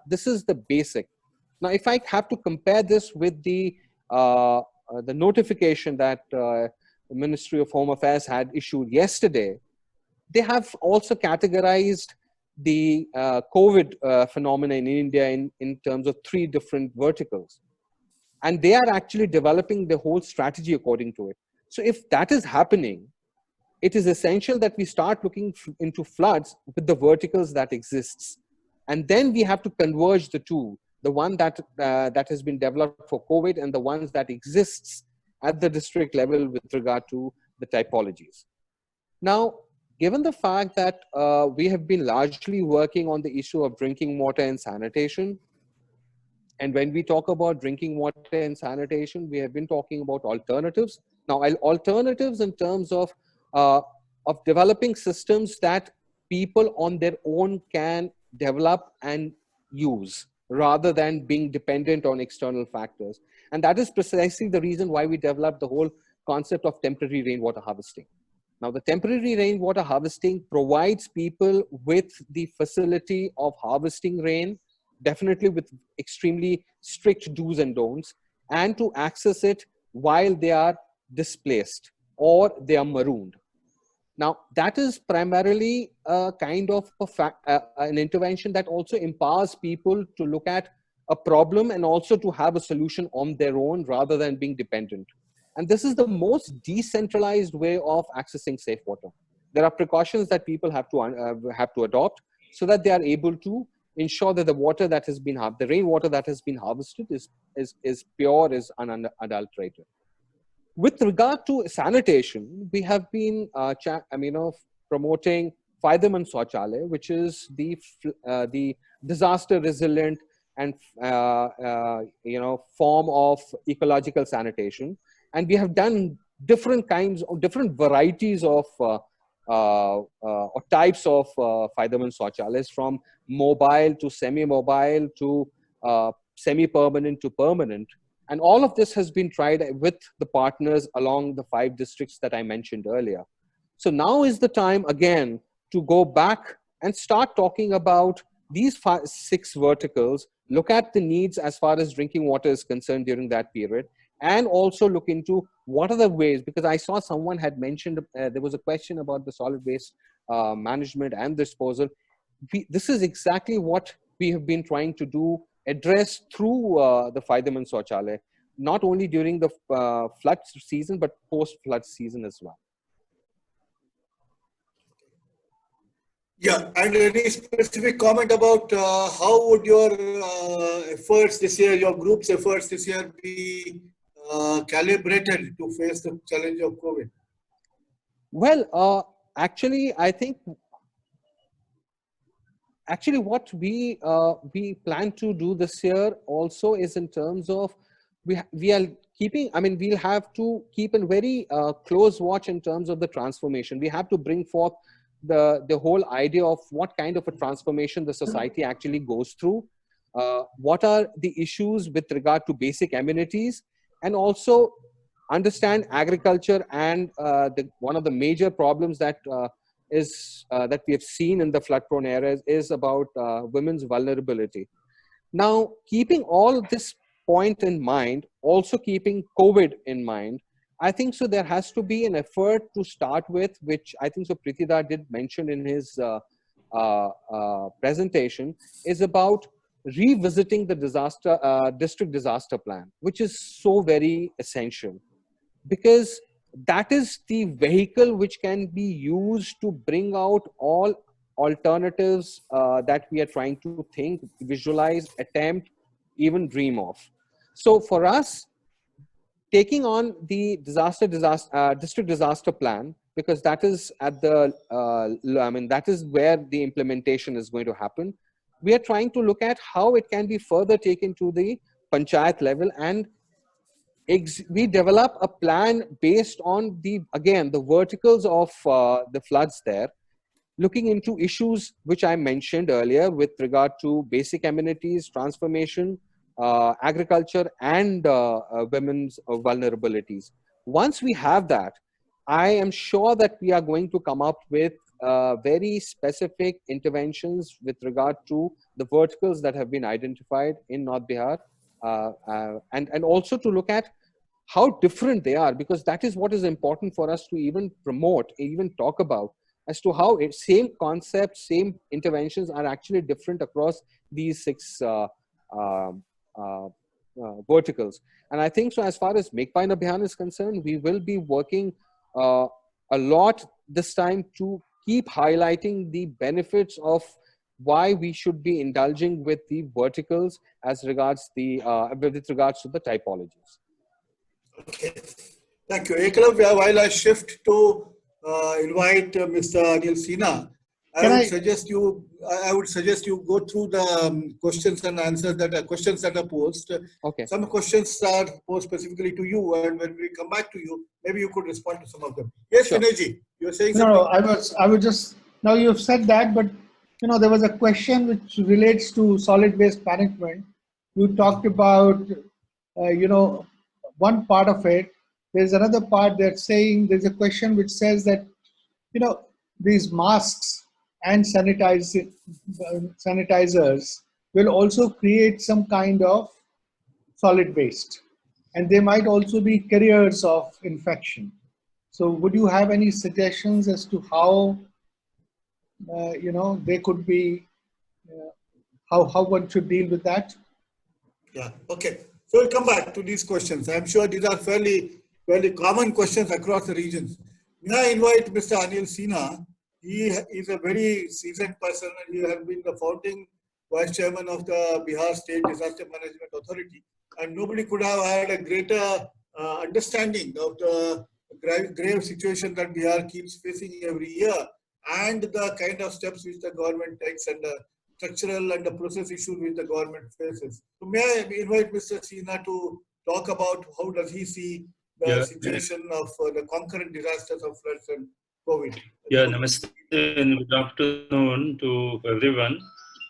This is the basic. Now, if I have to compare this with the notification that the Ministry of Home Affairs had issued yesterday, they have also categorized the COVID phenomena in India in terms of 3 different verticals. And they are actually developing the whole strategy according to it. So if that is happening, it is essential that we start looking into floods with the verticals that exists. And then we have to converge the 2, the one that has been developed for COVID and the ones that exists at the district level with regard to the typologies. Now, given the fact that we have been largely working on the issue of drinking water and sanitation, and when we talk about drinking water and sanitation, we have been talking about alternatives. Now, alternatives in terms of developing systems that people on their own can develop and use, rather than being dependent on external factors. And that is precisely the reason why we developed the whole concept of temporary rainwater harvesting. Now, the temporary rainwater harvesting provides people with the facility of harvesting rain, definitely with extremely strict do's and don'ts, and to access it while they are displaced or they are marooned. Now, that is primarily a kind of an intervention that also empowers people to look at a problem and also to have a solution on their own rather than being dependent. And this is the most decentralized way of accessing safe water. There are precautions that people have to adopt so that they are able to ensure that the water that has been the rainwater that has been harvested is pure, is unadulterated. With regard to sanitation, we have been promoting Faydaman Shauchalaya, which is the disaster resilient and form of ecological sanitation. And we have done different varieties of or types of Faydaman Shauchalayas, from mobile to semi-mobile to semi-permanent to permanent. And all of this has been tried with the partners along the 5 districts that I mentioned earlier. So now is the time again to go back and start talking about these 6 verticals, look at the needs as far as drinking water is concerned during that period, and also look into what are the ways, because I saw someone had mentioned, there was a question about the solid waste management and disposal. This is exactly what we have been trying to do, address through the Faydaman Shauchalaya, not only during the flood season, but post-flood season as well.
Yeah, and any specific comment about how would your efforts this year, your group's efforts this year be calibrated to face the challenge of COVID?
Well, actually, I think what we plan to do this year also is in terms of we are keeping, we'll have to keep a very close watch in terms of the transformation. We have to bring forth the whole idea of what kind of a transformation the society actually goes through, what are the issues with regard to basic amenities, and also understand agriculture and one of the major problems that that we have seen in the flood-prone areas is about women's vulnerability. Now, keeping all this point in mind, also keeping COVID in mind, I think so there has to be an effort to start with, which I think so Prithida did mention in his presentation, is about revisiting the district disaster plan, which is so very essential, because that is the vehicle which can be used to bring out all alternatives that we are trying to think, visualize, attempt, even dream of. So for us, taking on the district disaster plan, because that is at the, that is where the implementation is going to happen. We are trying to look at how it can be further taken to the panchayat level, and we develop a plan based on the verticals of the floods there, looking into issues which I mentioned earlier with regard to basic amenities, transformation, agriculture, and women's vulnerabilities. Once we have that, I am sure that we are going to come up with very specific interventions with regard to the verticals that have been identified in North Bihar, and also to look at how different they are, because that is what is important for us to even promote, even talk about, as to how same concepts, same interventions are actually different across these 6 verticals. And I think so as far as Megh Pyne Abhiyan is concerned, we will be working a lot this time to keep highlighting the benefits of why we should be indulging with the verticals as regards with regards to the typologies.
Okay, thank you. Eklavya, while I shift to invite Mr. Anil Sinha, I would suggest you go through the questions and answers questions that are posed.
Okay.
Some questions are posed specifically to you, and when we come back to you, maybe you could respond to some of them. Yes, sure. Vinay, you were saying something.
No, I was just, now you've said that, but there was a question which relates to solid waste management. You talked about, one part of it. There's another part that's saying, there's a question which says that, these masks and sanitizers will also create some kind of solid waste. and they might also be carriers of infection. So would you have any suggestions as to how, they could be, how one should deal with that?
Yeah, okay. So we'll come back to these questions. I'm sure these are fairly common questions across the regions. May I invite Mr. Anil Sinha? He is a very seasoned person and he has been the founding vice chairman of the Bihar State Disaster Management Authority. And nobody could have had a greater understanding of the grave situation that Bihar keeps facing every year and the kind of steps which the government takes and the structural and the process issues which the government faces. So may I invite Mr. Sinha to talk about how does he see the situation of the concurrent disasters of floods and COVID?
Yeah, namaste and good afternoon to everyone.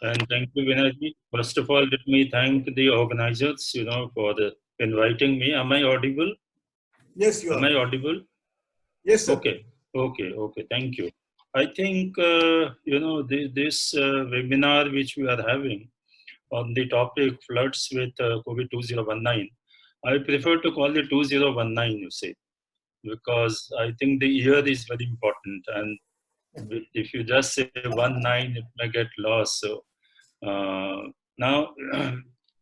And thank you, Vinay. First of all, let me thank the organizers, for inviting me. Am I audible?
Yes, you are.
Am I audible?
Yes, sir.
Okay. Thank you. I think, this webinar which we are having on the topic floods with COVID 2019, I prefer to call it 2019, you say, because I think the year is very important. And if you just say 19, it may get lost. So now,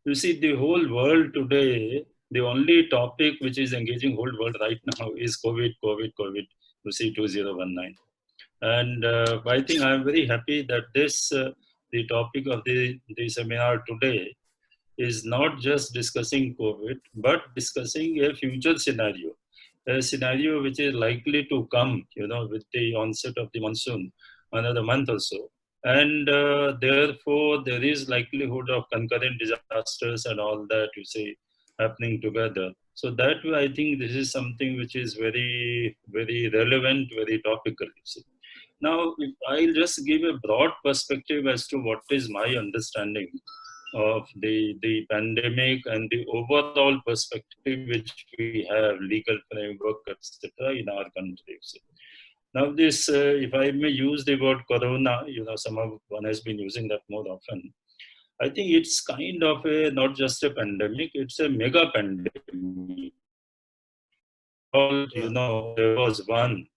you see, the whole world today, the only topic which is engaging whole world right now is COVID. You see, 2019. And I think I'm very happy that the topic of the seminar today is not just discussing COVID, but discussing a future scenario, a scenario which is likely to come, with the onset of the monsoon, another month or so. And therefore, there is likelihood of concurrent disasters and all that, you say, happening together. So that way, I think this is something which is very, very relevant, very topical, you see. Now, if I'll just give a broad perspective as to what is my understanding of the pandemic and the overall perspective which we have, legal framework, etc., in our country. Now, this, if I may use the word corona, one has been using that more often. I think it's kind of not just a pandemic; it's a mega pandemic. There was one.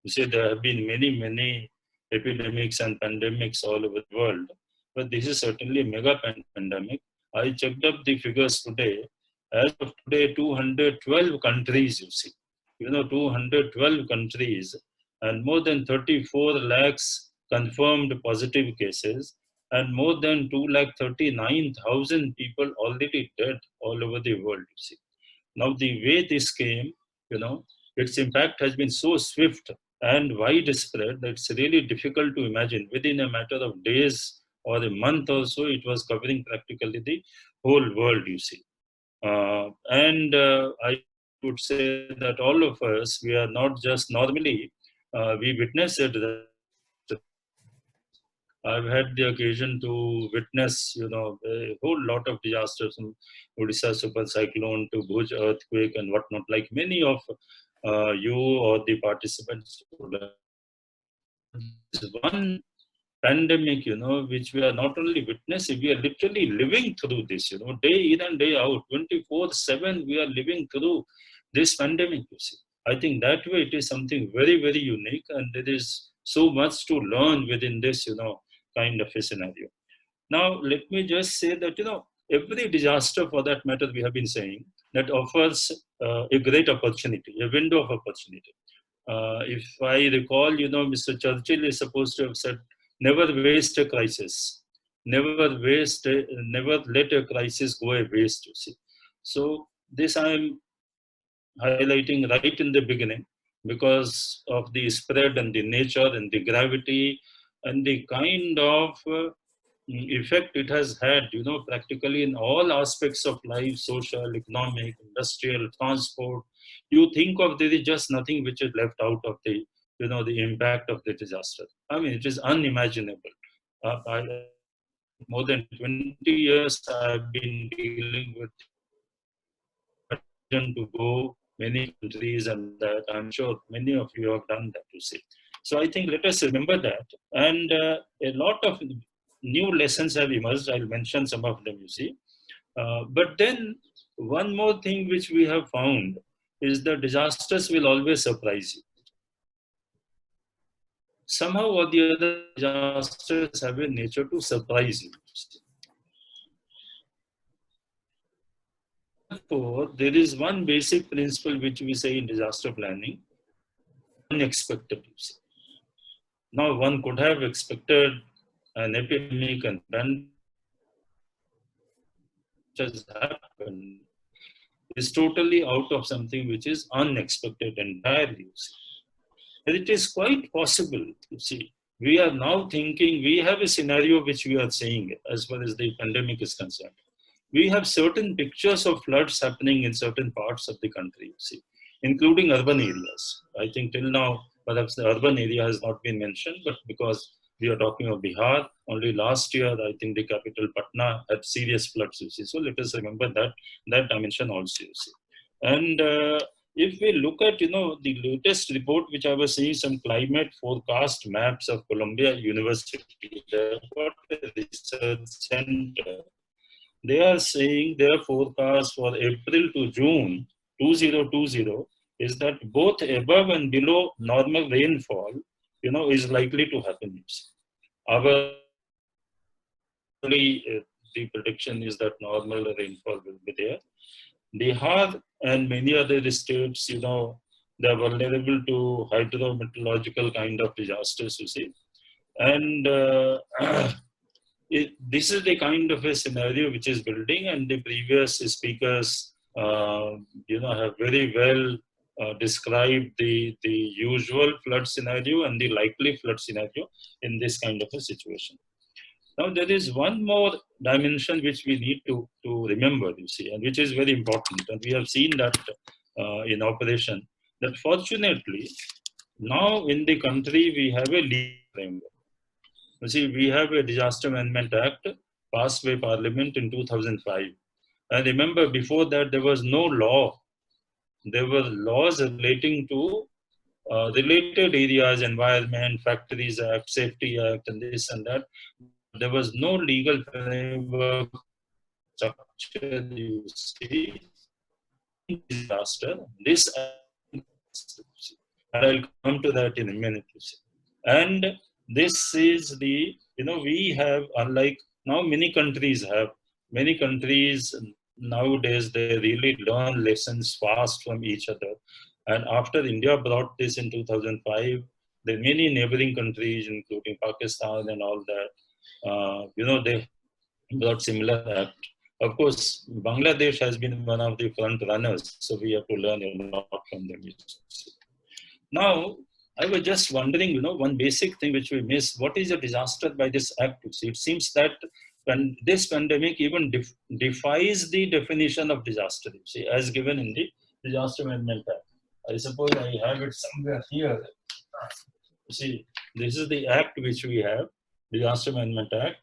You see, there have been many epidemics and pandemics all over the world, but this is certainly a mega pandemic. I checked up the figures today. As of today, 212 countries, you see, 212 countries, and more than 34 lakhs confirmed positive cases, and more than 2,39,000 people already dead all over the world, you see. Now, the way this came, its impact has been so swift and widespread that it's really difficult to imagine. Within a matter of days or a month or so, it was covering practically the whole world, you see. I would say that all of us, we are not just normally, we witness it. I've had the occasion to witness, a whole lot of disasters from Odisha super cyclone to Bhuj earthquake and whatnot, like many of you or the participants. One pandemic, which we are not only witnessing, we are literally living through this, day in and day out, 24/7, we are living through this pandemic, you see. I think that way it is something very, very unique, and there is so much to learn within this, kind of a scenario. Now, let me just say that, every disaster for that matter, we have been saying, that offers a great opportunity, a window of opportunity. If I recall, Mr. Churchill is supposed to have said, never waste a crisis. Never let a crisis go a waste, you see. So this I am highlighting right in the beginning because of the spread and the nature and the gravity and the kind of effect it has had, practically in all aspects of life, social, economic, industrial, transport. You think of there is just nothing which is left out of the, the impact of the disaster. I mean, it is unimaginable. More than 20 years I've been dealing with to go many countries, and that I'm sure many of you have done that, you see. So I think let us remember that. And a lot of new lessons have emerged. I'll mention some of them, you see. But then one more thing which we have found is that disasters will always surprise you. Somehow or the other, disasters have a nature to surprise you. Therefore, there is one basic principle which we say in disaster planning: unexpected. Now, one could have expected an epidemic and pandemic has happened is totally out of something which is unexpected entirely. And it is quite possible, you see. We are now thinking, we have a scenario which we are saying as far as the pandemic is concerned. We have certain pictures of floods happening in certain parts of the country, you see, including urban areas. I think till now, perhaps the urban area has not been mentioned, but because we are talking of Bihar, only last year, I think the capital Patna had serious floods, you see. So let us remember that dimension also, you see. And if we look at, the latest report, which I was seeing, some climate forecast maps of Columbia University, the research center, they are saying their forecast for April to June 2020 is that both above and below normal rainfall, is likely to happen. Our the prediction is that normal rainfall will be there. Bihar and many other states, they are vulnerable to hydrometeorological kind of disasters, you see. And this is the kind of a scenario which is building, and the previous speakers, have very well described the usual flood scenario and the likely flood scenario in this kind of a situation. Now, there is one more dimension which we need to remember, you see, and which is very important. And we have seen that in operation, that fortunately, now in the country, we have a legal framework. You see, we have a Disaster Management Act passed by Parliament in 2005. And remember, before that, there was no law. There were laws relating to related areas, Environment, Factories Act, Safety Act, and this and that. There was no legal framework structure, you see, disaster. This, and I'll come to that in a minute, you see. And this is the, we have, unlike now many countries nowadays, they really learn lessons fast from each other. And after India brought this in 2005, there are many neighboring countries, including Pakistan and all that, they brought similar act. Of course, Bangladesh has been one of the front runners, so we have to learn a lot from them. Now, I was just wondering, one basic thing which we miss, what is a disaster by this act? It seems that when this pandemic even defies the definition of disaster, as given in the Disaster Management Act. I suppose I have it somewhere here. See, this is the act which we have, Disaster Management Act,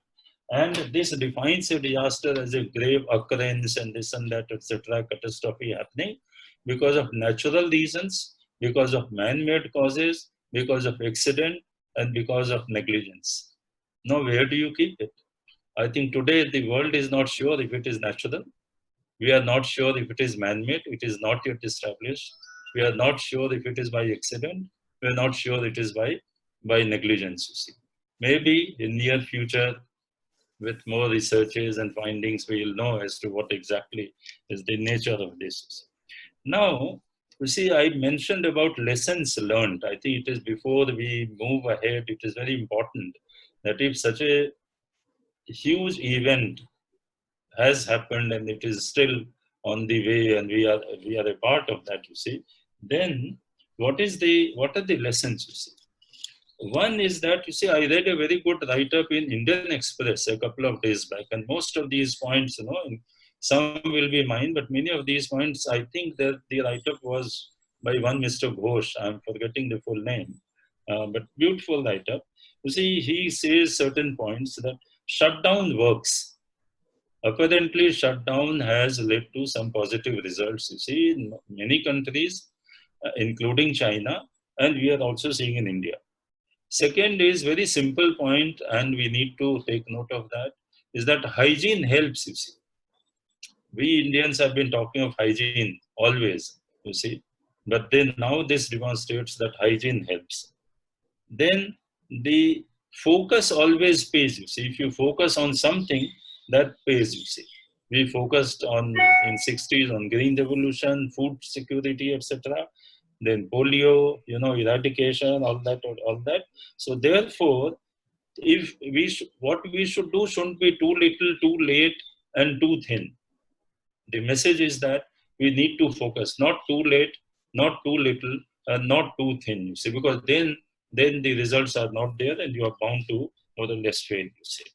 and this defines a disaster as a grave occurrence and this and that, etc., catastrophe happening because of natural reasons, because of man-made causes, because of accident, and because of negligence. Now, where do you keep it? I think today the world is not sure if it is natural. We are not sure if it is man-made. It is not yet established. We are not sure if it is by accident. We are not sure it is by negligence, you see. Maybe in near future, with more researches and findings, we will know as to what exactly is the nature of this. Now, you see, I mentioned about lessons learned. I think it is before we move ahead, it is very important that if such a huge event has happened and it is still on the way and we are a part of that, you see, then what are the lessons, you see? One is that, you see, I read a very good write-up in Indian Express a couple of days back, and most of these points, some will be mine, but many of these points, I think that the write-up was by one Mr. Ghosh. I'm forgetting the full name, but beautiful write-up. You see, he says certain points that shutdown works. Apparently, shutdown has led to some positive results, you see, in many countries, including China, and we are also seeing in India. Second is very simple point, and we need to take note of that, is that hygiene helps, you see. we Indians have been talking of hygiene always, you see, but then now this demonstrates that hygiene helps. Then the focus always pays, you see. If you focus on something, that pays, you see. We focused on in 60s on green revolution, food security, etc. Then polio, you know, eradication, all that. So therefore, if what we should do shouldn't be too little, too late, and too thin. The message is that we need to focus, not too late, not too little, and not too thin. You see, because then the results are not there, and you are bound to more or less fail. You see.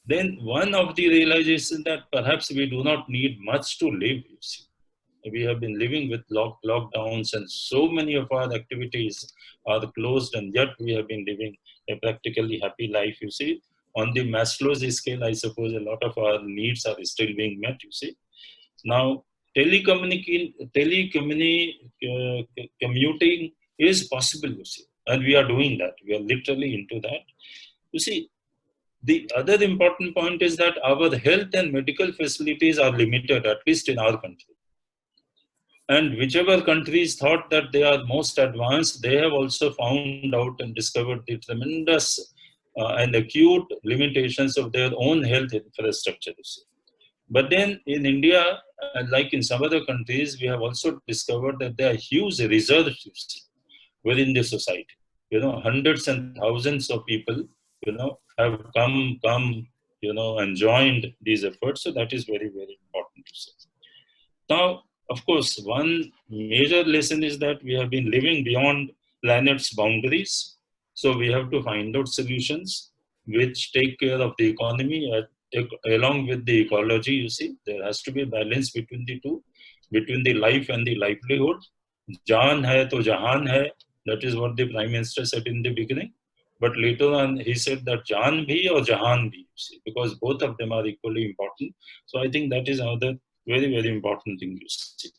Then one of the realizations that perhaps we do not need much to live. You see, we have been living with lockdowns, and so many of our activities are closed, and yet we have been living a practically happy life. You see, on the Maslow's scale, I suppose a lot of our needs are still being met. You see. Now, commuting is possible, you see, and we are doing that. We are literally into that. You see, the other important point is that our health and medical facilities are limited, at least in our country. And whichever countries thought that they are most advanced, they have also found out and discovered the tremendous and acute limitations of their own health infrastructure, you see. But then in India, like in some other countries, we have also discovered that there are huge reserves within the society. You know, hundreds and thousands of people, you know, have come, you know, and joined these efforts. So that is very, very important to say. Now, of course, one major lesson is that we have been living beyond planet's boundaries. So we have to find out solutions which take care of the economy along with the ecology. You see, there has to be a balance between the two, between the life and the livelihood. Jaan hai to jahan hai. That is what the Prime Minister said in the beginning. But later on, he said that jaan bhi or jahan bhi, you see, because both of them are equally important. So I think that is another very, very important thing you see.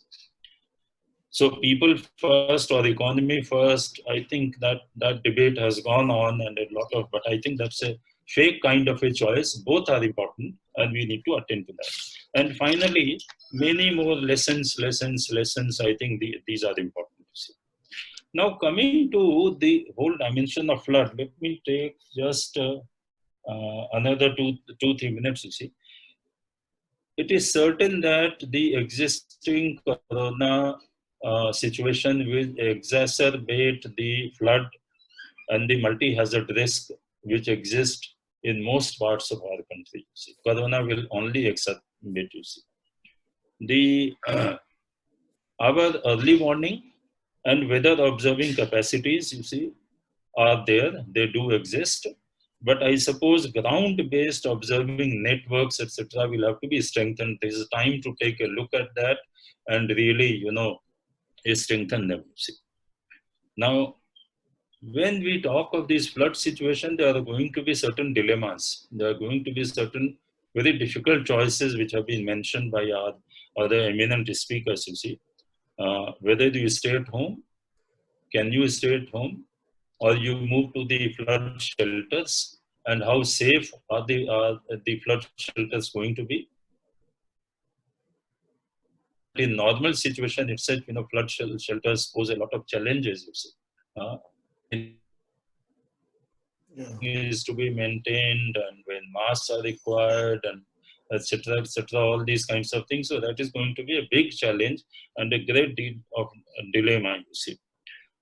So people first or economy first, I think that debate has gone on and a lot of, but I think that's a fake kind of a choice. Both are important and we need to attend to that. And finally, many more lessons, I think these are important to see. Now coming to the whole dimension of flood, let me take just another 2-3 minutes, you see. It is certain that the existing corona situation will exacerbate the flood and the multi-hazard risk which exist in most parts of our country. See, corona will only exacerbate, you see. Our early warning and weather observing capacities, you see, are there. They do exist. But I suppose ground-based observing networks, etc., will have to be strengthened. There is time to take a look at that and really, you know, strengthen them. See. Now, when we talk of this flood situation, there are going to be certain dilemmas. There are going to be certain very difficult choices which have been mentioned by our other eminent speakers, you see. Whether you stay at home, can you stay at home, or you move to the flood shelters, and how safe are the flood shelters going to be? In normal situation itself, you know, flood shelters pose a lot of challenges, you see. Is to be maintained, and when masks are required, and etc., all these kinds of things. So that is going to be a big challenge and a great deal of dilemma, you see.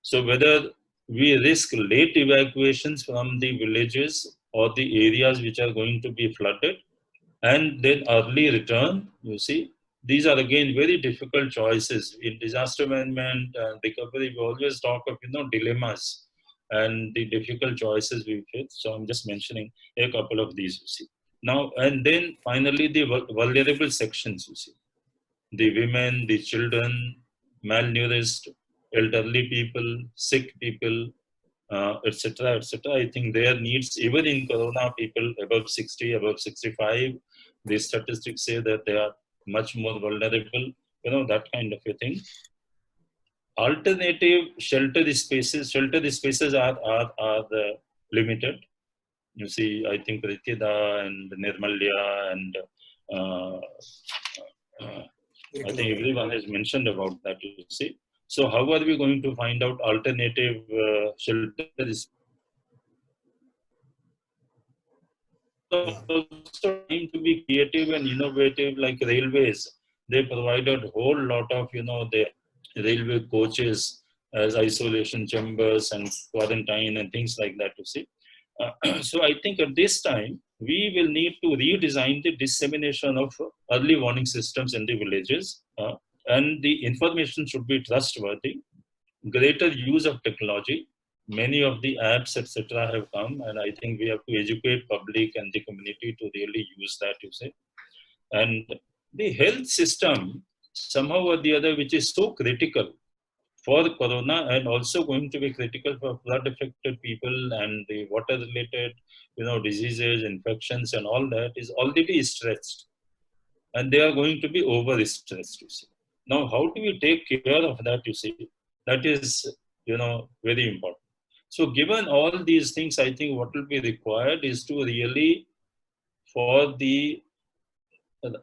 So whether we risk late evacuations from the villages or the areas which are going to be flooded, and then early return, you see, these are again very difficult choices. In disaster management and recovery, we always talk of, you know, dilemmas and the difficult choices we face. So I'm just mentioning a couple of these, you see. Now, and then finally, the vulnerable sections, you see. The women, the children, malnourished, elderly people, sick people, etc., etc. I think their needs, even in corona, people above 60, above 65, the statistics say that they are much more vulnerable, you know, that kind of a thing. Alternative shelter spaces are limited. You see, I think Pritida and Nirmalya and I think everyone has mentioned about that, you see. So how are we going to find out alternative shelters? Also trying to be creative and innovative, like railways. They provided a whole lot of, the railway coaches as isolation chambers and quarantine and things like that, you see. So I think at this time, we will need to redesign the dissemination of early warning systems in the villages. And the information should be trustworthy, greater use of technology. Many of the apps, etc., have come, and I think we have to educate public and the community to really use that, you say. And the health system, somehow or the other, which is so critical for corona and also going to be critical for flood affected people and the water related, diseases, infections, and all that, is already stressed, and they are going to be over stressed, you see. Now, how do we take care of that, you see? That is, very important. So given all these things, I think what will be required is to really, for the,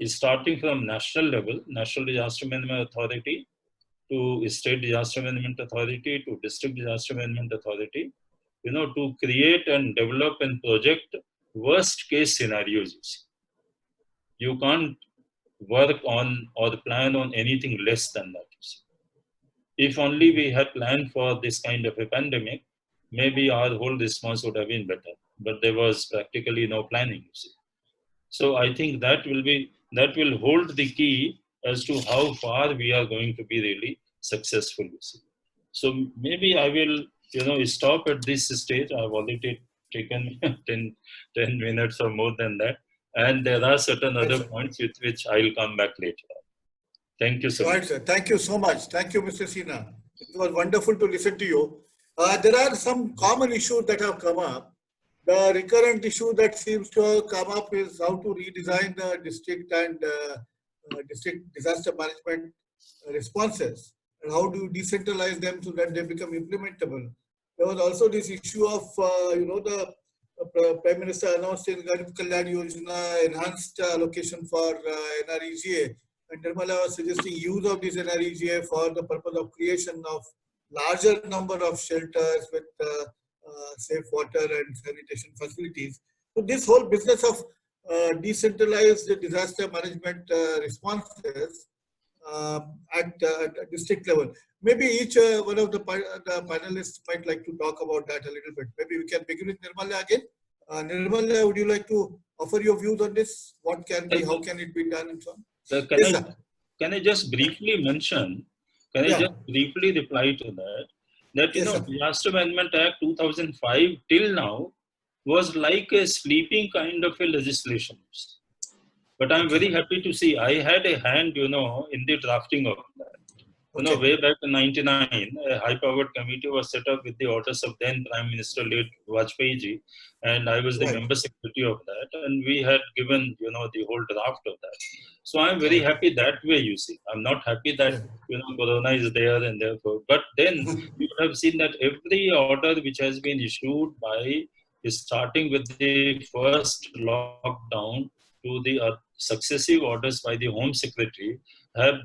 starting from national level, National Disaster Management Authority, to State Disaster Management Authority, to District Disaster Management Authority, to create and develop and project worst case scenarios, you see. You can't work on or plan on anything less than that, you see. If only we had planned for this kind of a pandemic, maybe our whole response would have been better. But there was practically no planning, you see. So I think that will hold the key as to how far we are going to be really successful, you see. So maybe I will, stop at this stage. I've already taken 10 minutes or more than that. And there are certain other points with which I'll come back later. Thank you so much.
Right, sir. Thank you so much. Thank you, Mr. Sinha. It was wonderful to listen to you. There are some common issues that have come up. The recurrent issue that seems to come up is how to redesign the district and district disaster management responses, and how do you decentralize them so that they become implementable. There was also this issue of, the Prime Minister announced in Garib Kalyan Yojana enhanced allocation for NREGA, and Nirmalya was suggesting use of this NREGA for the purpose of creation of larger number of shelters with safe water and sanitation facilities. So this whole business of decentralized disaster management responses at district level. Maybe each one of the panelists might like to talk about that a little bit. Maybe we can begin with Nirmalya again. Nirmalya, would you like to offer your views on this? What can be, how can it be done, and so on?
So can I just briefly mention, just briefly reply to that? That, Disaster Management Act 2005 till now was like a sleeping kind of a legislation. But I'm very happy to see I had a hand, in the drafting of that. Way back in 99, a high-powered committee was set up with the orders of then Prime Minister late Vajpayee ji, and I was the member secretary of that, and we had given, the whole draft of that. So I'm very happy that way, you see. I'm not happy that, Corona is there and therefore, but then you would have seen that every order which has been issued by, starting with the first lockdown to the successive orders by the Home Secretary,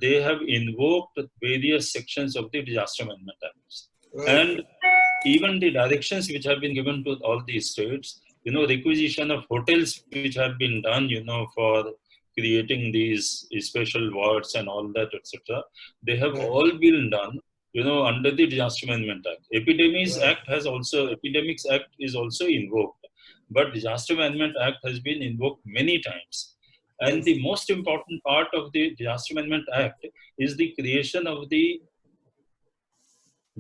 they have invoked various sections of the Disaster Management Act. And even the directions which have been given to all these states, requisition of hotels which have been done, for creating these special wards and all that, etc. They have all been done, under the Disaster Management Act. Epidemics Act is also invoked, but Disaster Management Act has been invoked many times. And the most important part of the Disaster Management Act is the creation of the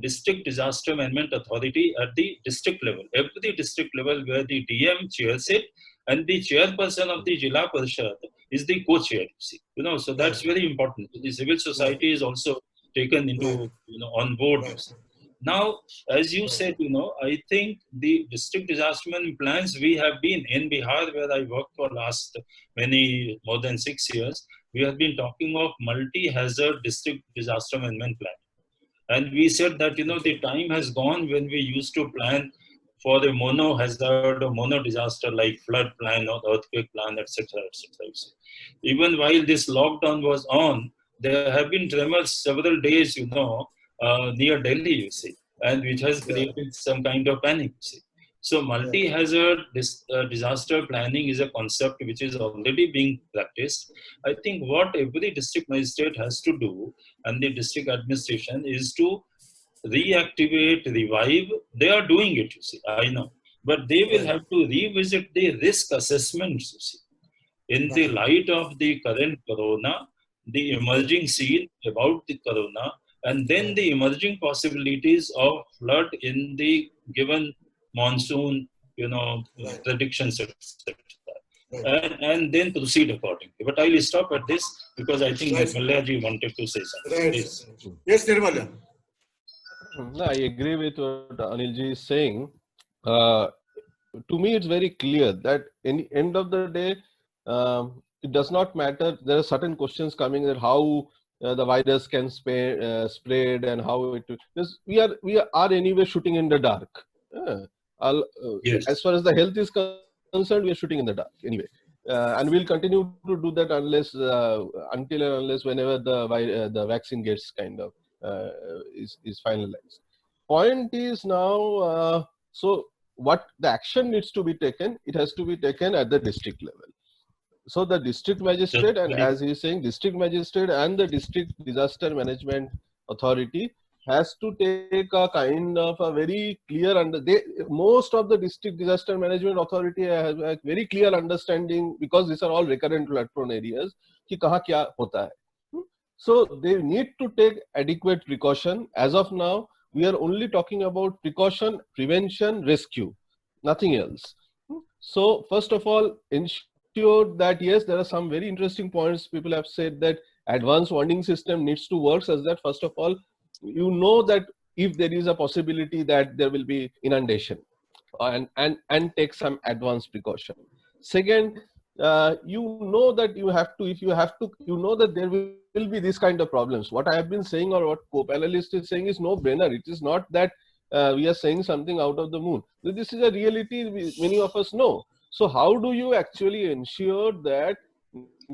District Disaster Management Authority at the district level. Every district level where the DM chairs it, and the chairperson of the Jila Parishad is the co-chair. So that's very important. The civil society is also taken into, on board. Now, as you said, I think the district disaster management plans we have been in Bihar, where I worked for last more than 6 years, we have been talking of multi-hazard district disaster management plan. And we said that, the time has gone when we used to plan for a mono hazard or mono disaster like flood plan or earthquake plan, etc., etc. Even while this lockdown was on, there have been tremors several days, near Delhi, you see, and which has created some kind of panic, you see. So multi-hazard disaster planning is a concept which is already being practiced. I think what every district magistrate has to do and the district administration is to reactivate, revive. They are doing it, you see, I know. But they will have to revisit the risk assessments, you see, in the light of the current corona, the emerging scene about the corona, and then the emerging possibilities of flood in the given monsoon, predictions, etc. And then proceed accordingly. But I will stop at this because I think Nirmalya ji wanted to say something. Please.
Yes, Nirmalya.
No, I agree with what Anil ji is saying. To me, it's very clear that in the end of the day, it does not matter. There are certain questions coming that how the virus can spread and how it. Because we are anyway shooting in the dark.
Yes.
As far as the health is concerned, we are shooting in the dark anyway, and we'll continue to do that until and unless whenever the vaccine gets kind of is finalized. Point is now, so what the action needs to be taken, it has to be taken at the district level. So the district magistrate, and as he is saying, district magistrate and the district disaster management authority has to take a kind of a very clear most of the district disaster management authority has a very clear understanding, because these are all recurrent flood prone areas, ki kahan kya hota hai. So they need to take adequate precaution. As of now, we are only talking about precaution, prevention, rescue, nothing else. So first of all, ensure that yes, there are some very interesting points. People have said that advanced warning system needs to work such that first of all, you know that if there is a possibility that there will be inundation, and take some advanced precaution. Second, you know that you have to, if you have to, you know that there will be this kind of problems. What I have been saying or what co-panelist is saying is no brainer. It is not that we are saying something out of the moon. This is a reality many of us know. So how do you actually ensure that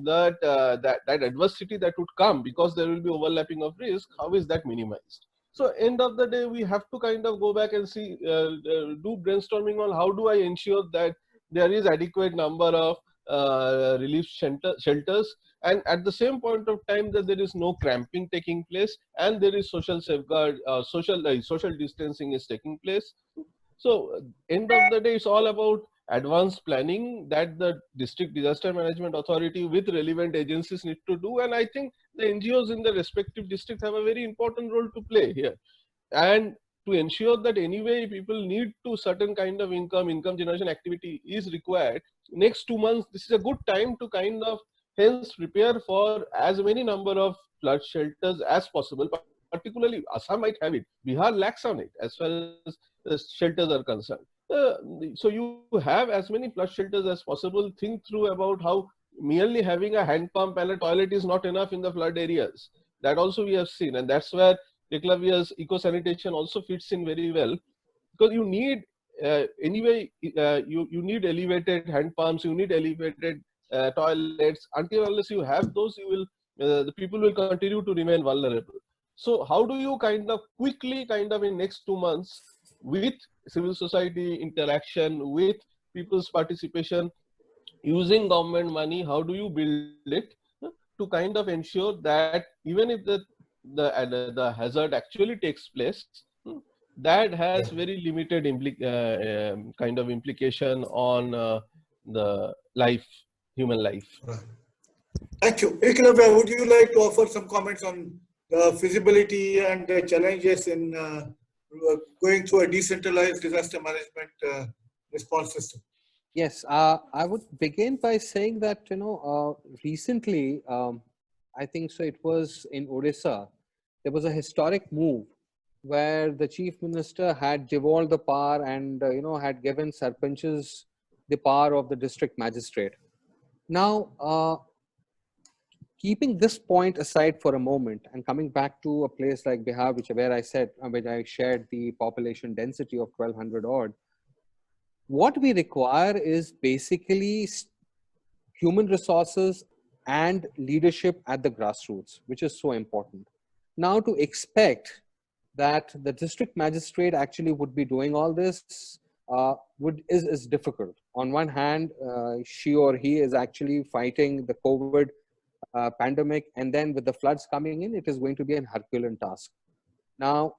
that adversity that would come because there will be overlapping of risk, how is that minimized? So end of the day, we have to kind of go back and see, do brainstorming on how do I ensure that there is adequate number of relief shelters, and at the same point of time that there is no cramping taking place and there is social safeguard, social distancing is taking place. So end of the day, it's all about advanced planning that the district disaster management authority with relevant agencies need to do, and I think the NGOs in the respective district have a very important role to play here. And to ensure that anyway people need to certain kind of income generation activity is required, next 2 months, this is a good time to kind of hence prepare for as many number of flood shelters as possible. Particularly Assam might have it, Bihar lacks on it as far as shelters are concerned. So you have as many flood shelters as possible. Think through about how merely having a hand pump and a toilet is not enough in the flood areas. That also we have seen, and that's where Eklavya's eco-sanitation also fits in very well, because you need anyway you need elevated hand pumps, you need elevated toilets. Until unless you have those, you will the people will continue to remain vulnerable. So how do you kind of quickly in next 2 months with civil society interaction, with people's participation, using government money, how do you build it to kind of ensure that even if the hazard actually takes place, that has very limited kind of implication on the human life.
Right. Thank you. Eklavya, would you like to offer some comments on the feasibility and the challenges in going through a decentralized disaster management response system?
Yes, I would begin by saying that, recently, I think so it was in Odisha, there was a historic move where the chief minister had devolved the power and, had given sarpanches the power of the district magistrate. Now, keeping this point aside for a moment and coming back to a place like Bihar, where I shared the population density of 1200 odd, what we require is basically human resources and leadership at the grassroots, which is so important. Now, to expect that the district magistrate actually would be doing all this is difficult. On one hand, she or he is actually fighting the COVID pandemic, and then with the floods coming in, it is going to be an Herculean task. Now,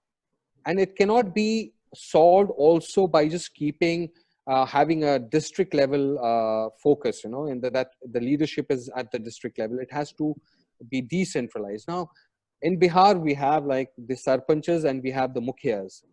and it cannot be solved also by just keeping having a district level focus, in that the leadership is at the district level. It has to be decentralized. Now, in Bihar, we have like the sarpanchas and we have the mukhias.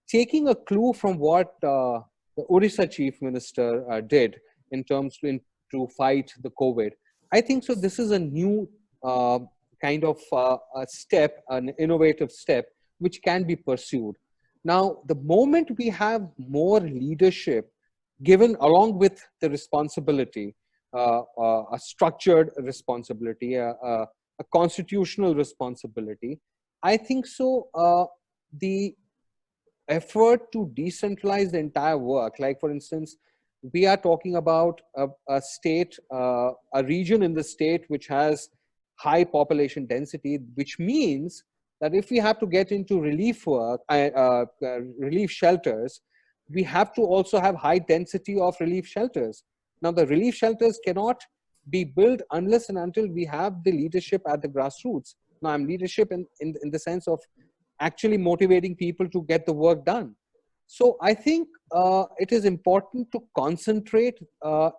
Taking a clue from what the Orissa chief minister did in terms to fight the COVID, I think so. This is a new kind of a step, an innovative step, which can be pursued. Now, the moment we have more leadership given along with the responsibility, a structured responsibility, a constitutional responsibility, I think so the effort to decentralize the entire work, like for instance, we are talking about a state, a region in the state which has high population density, which means that if we have to get into relief work, relief shelters, we have to also have high density of relief shelters. Now, the relief shelters cannot be built unless and until we have the leadership at the grassroots. Now, I'm leadership in the sense of actually motivating people to get the work done. So I think it is important to concentrate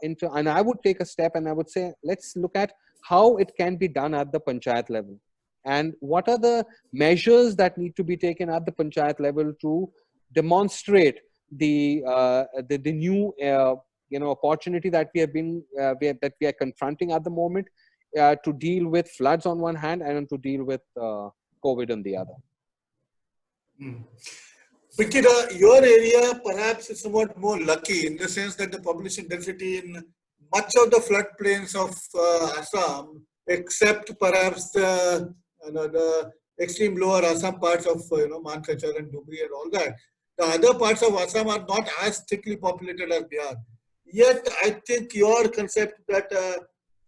into, and I would take a step and I would say, let's look at how it can be done at the panchayat level. And what are the measures that need to be taken at the panchayat level to demonstrate the new opportunity that we have been that we are confronting at the moment to deal with floods on one hand and to deal with COVID on the other.
Vikira, your area perhaps is somewhat more lucky in the sense that the population density in much of the floodplains of Assam, except perhaps the extreme lower Assam parts of Mancha and Dhubri and all that, the other parts of Assam are not as thickly populated as Bihar. Yet, I think your concept that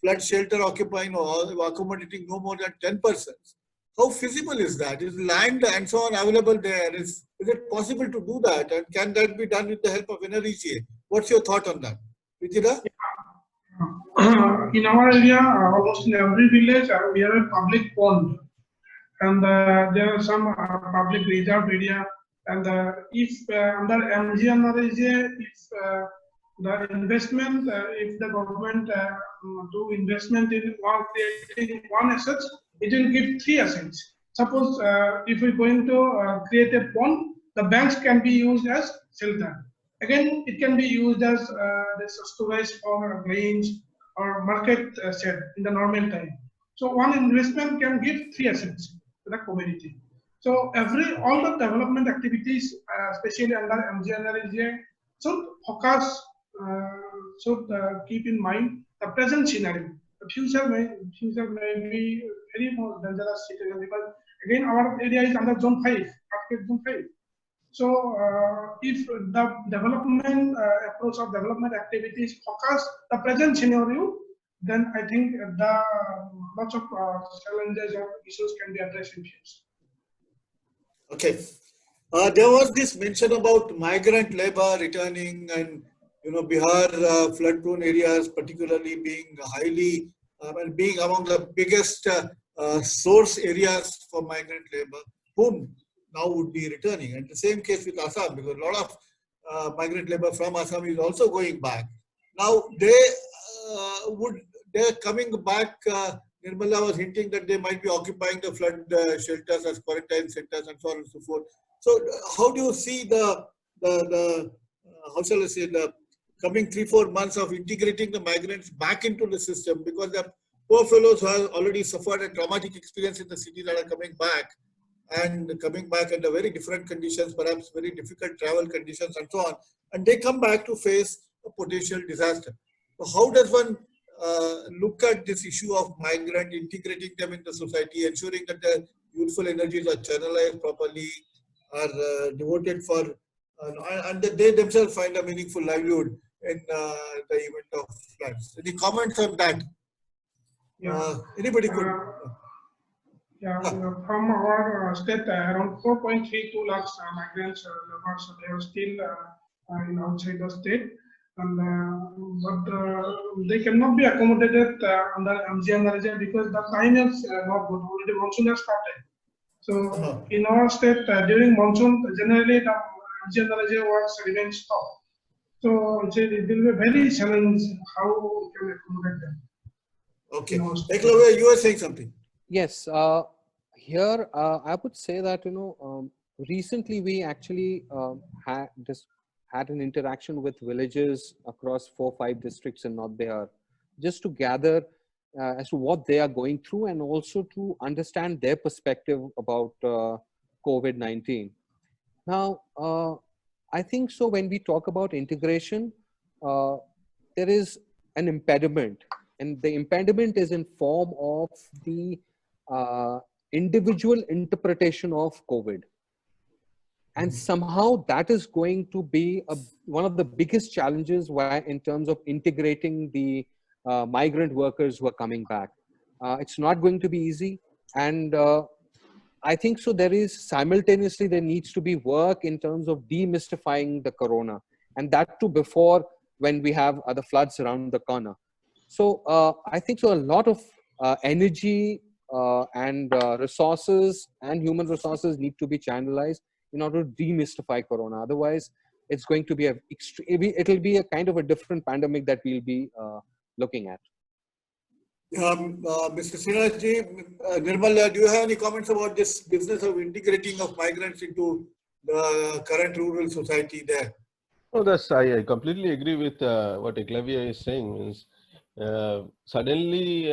flood shelter occupying or accommodating no more than 10%. How feasible is that? Is land and so on available there? Is it possible to do that? And can that be done with the help of NREGA? What's your thought on that? Vijira?
In our area, almost in every village, we have a public pond. And there are some public reserve area. And if under MGNREGA, if the investment, if the government do investment in creating one asset, it will give 3 assets. Suppose if we're going to create a pond, the banks can be used as shelter. Again, it can be used as storage for grains or market shed in the normal time. So one investment can give 3 assets to the community. So all the development activities, especially under MGNREGA, should focus, should keep in mind the present scenario. The future may be very more dangerous situation because again our area is under zone 5, earthquake zone 5. So if the development approach of development activities focus the present scenario, then I think the lots of challenges or issues can be addressed in future.
Okay. There was this mention about migrant labor returning and Bihar flood-prone areas particularly being highly and being among the biggest source areas for migrant labor, whom now would be returning. And the same case with Assam, because a lot of migrant labor from Assam is also going back. Now they're coming back. Nirmalya was hinting that they might be occupying the flood shelters as quarantine centers and so on and so forth. So how do you see the how shall I say, the coming 3-4 months of integrating the migrants back into the system, because the poor fellows who have already suffered a traumatic experience in the city that are coming back under very different conditions, perhaps very difficult travel conditions and so on, and they come back to face a potential disaster. So how does one look at this issue of migrant, integrating them into society, ensuring that the youthful energies are channelized properly, are devoted for, and that they themselves find a meaningful livelihood in the event of floods? Any comments on that?
Yeah.
Anybody could.
From our state, around 4.32 lakhs migrants laborers, they are still in outside the state, and but they cannot be accommodated under Abhiyan because the time is not good. Already monsoon has started. So in our state, during monsoon, generally the Abhiyan works remain stopped. So it will be very challenging how we can accommodate them.
Okay. Eklavya, you were saying something.
Yes. Here, I would say that, recently we actually had an interaction with villages across 4-5 districts in North Bihar, just to gather as to what they are going through and also to understand their perspective about COVID-19. Now, I think so when we talk about integration, there is an impediment, and the impediment is in form of the individual interpretation of COVID. And somehow that is going to be one of the biggest challenges in terms of integrating the migrant workers who are coming back. It's not going to be easy. And I think so there needs to be work in terms of demystifying the corona. And that too before when we have other floods around the corner. So I think so a lot of energy and resources and human resources need to be channelized in order to demystify corona. Otherwise, it's going to be it'll be a kind of a different pandemic that we'll be looking at.
Mr. Sinha ji, Nirmalya, do you have any comments about this business of integrating of migrants into the current rural society there?
No, I completely agree with what Eklavya is saying. Suddenly,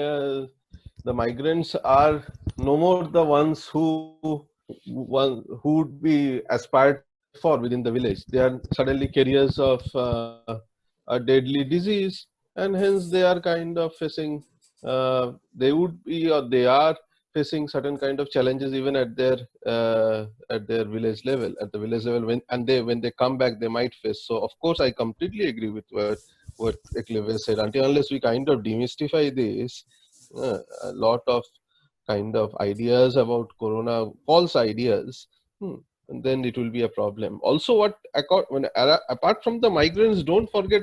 the migrants are no more the ones who would be aspired for within the village. They are suddenly carriers of a deadly disease, and hence they are kind of facing. They would be or they are facing certain kind of challenges even at their village level. At the village level, when they come back, they might face. So of course, I completely agree with what Eklavya said. Unless we kind of demystify this, a lot of kind of ideas about corona, false ideas, and then it will be a problem. Also, apart from the migrants, don't forget,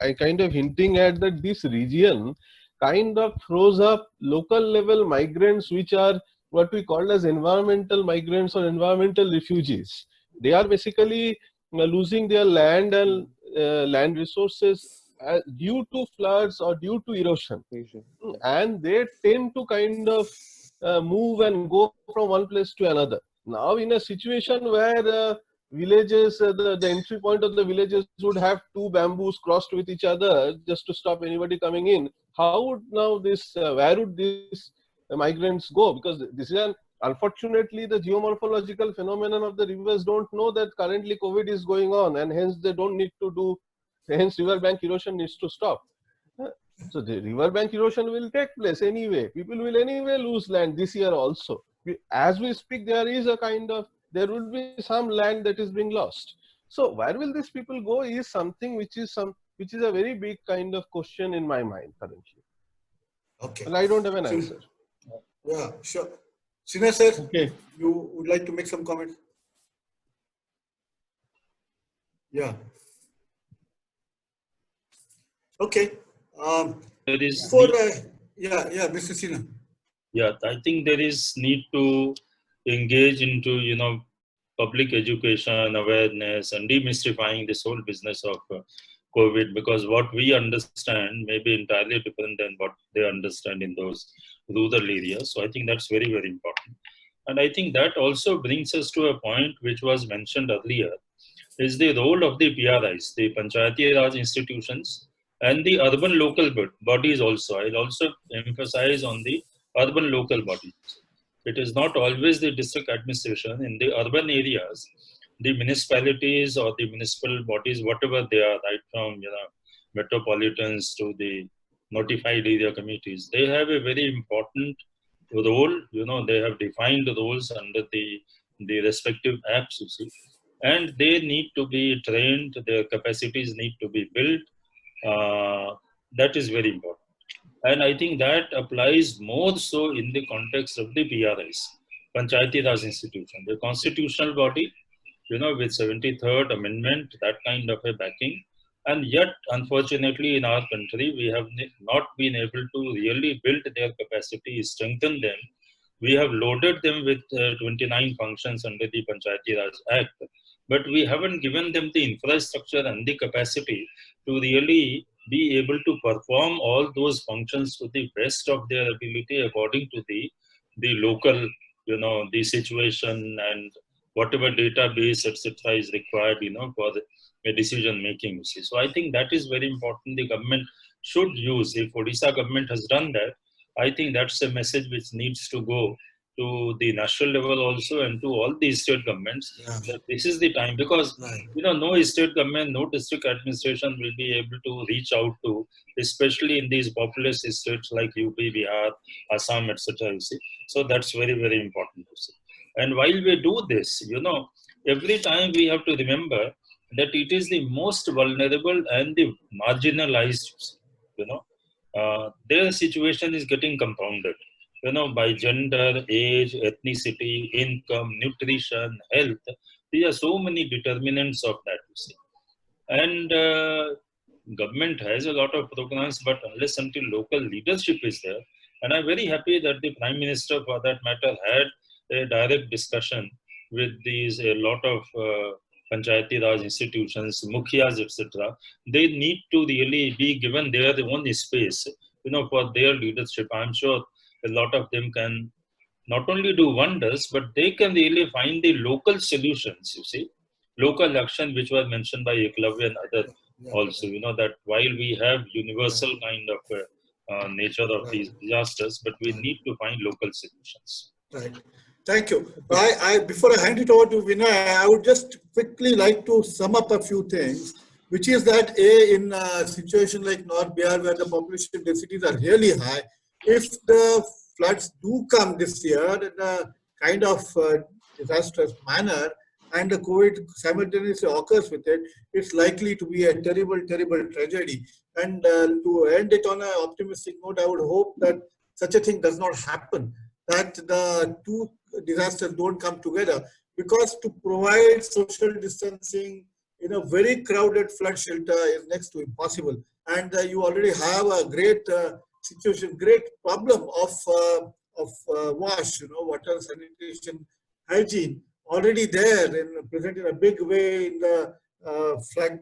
I kind of hinting at that this region kind of throws up local level migrants, which are what we call as environmental migrants or environmental refugees. They are basically losing their land and land resources due to floods or due to erosion. And they tend to kind of move and go from one place to another. Now, in a situation where villages, the entry point of the villages would have 2 bamboos crossed with each other just to stop anybody coming in, how would now where would these migrants go? Because this is unfortunately, the geomorphological phenomenon of the rivers don't know that currently COVID is going on, and hence they don't need to do, hence riverbank erosion needs to stop. So the riverbank erosion will take place anyway. People will anyway lose land this year also. As we speak, there will be some land that is being lost. So where will these people go is something which is a very big kind of question in my mind currently.
Okay.
And I don't have an answer.
Yeah, sure. Sinha sir,
Okay.
you would like to make some comments? Yeah. Okay.
There is
Mr. Sinha.
Yeah, I think there is need to engage into public education, awareness, and demystifying this whole business of COVID, because what we understand may be entirely different than what they understand in those rural areas. So I think that's very, very important. And I think that also brings us to a point which was mentioned earlier, is the role of the PRIs, the Panchayati Raj institutions, and the urban local bodies also. I'll also emphasize on the urban local bodies. It is not always the district administration. In the urban areas, the municipalities or the municipal bodies, whatever they are, right from metropolitans to the notified area committees, they have a very important role. They have defined roles under the respective apps, you see, and they need to be trained. Their capacities need to be built. That is very important. And I think that applies more so in the context of the PRIs, Panchayati Raj institution, the constitutional body, with 73rd Amendment, that kind of a backing. And yet, unfortunately, in our country, we have not been able to really build their capacity, strengthen them. We have loaded them with 29 functions under the Panchayati Raj Act, but we haven't given them the infrastructure and the capacity to really be able to perform all those functions to the best of their ability according to the local, the situation and whatever database, etc., is required, for the decision making. You see. So I think that is very important. The government should use. If Odisha government has done that, I think that's a message which needs to go to the national level also and to all the state governments.
Yeah.
That this is the time, because
Right.
no state government, no district administration will be able to reach out to, especially in these populous states like UP, Bihar, Assam, etc. You see. So that's very, very important to see. And while we do this, every time we have to remember that it is the most vulnerable and the marginalized, their situation is getting compounded, by gender, age, ethnicity, income, nutrition, health. There are so many determinants of that, you see. And government has a lot of programs, but unless until local leadership is there, and I'm very happy that the Prime Minister, for that matter, had a direct discussion with a lot of Panchayati Raj institutions, Mukhias, etc. They need to really be given their own space, for their leadership. I'm sure a lot of them can not only do wonders, but they can really find the local solutions, you see. Local action, which was mentioned by Eklavya and other also, that while we have universal kind of nature of these disasters, but we need to find local solutions.
Right. Thank you. Before I hand it over to Vinay, I would just quickly like to sum up a few things, which is that in a situation like North Bihar, where the population densities are really high, if the floods do come this year in a kind of disastrous manner, and the COVID simultaneously occurs with it, it's likely to be a terrible, terrible tragedy. And to end it on an optimistic note, I would hope that such a thing does not happen, that the two disasters don't come together, because to provide social distancing in a very crowded flood shelter is next to impossible. And you already have a great situation, great problem of water, sanitation, hygiene already there and present in a big way in the flood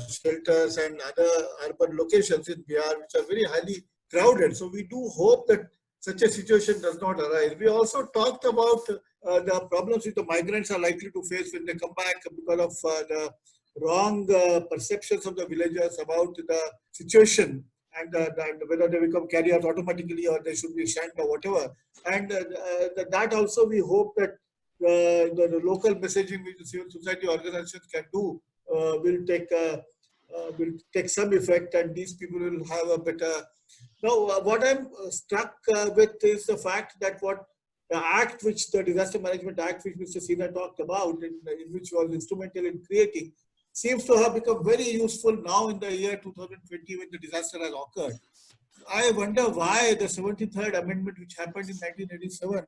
shelters and other urban locations in Bihar, which are very highly crowded. So we do hope that such a situation does not arise. We also talked about the problems which the migrants are likely to face when they come back because of the wrong perceptions of the villagers about the situation and whether they become carriers automatically or they should be shunned or whatever. And that also we hope that the local messaging which the civil society organizations can do will take some effect, and these people will have a better. Now, what I'm struck with is the fact that the act which the Disaster Management Act, which Mr. Sinha talked about, in which was instrumental in creating, seems to have become very useful now in the year 2020 when the disaster has occurred. I wonder why the 73rd Amendment, which happened in 1987,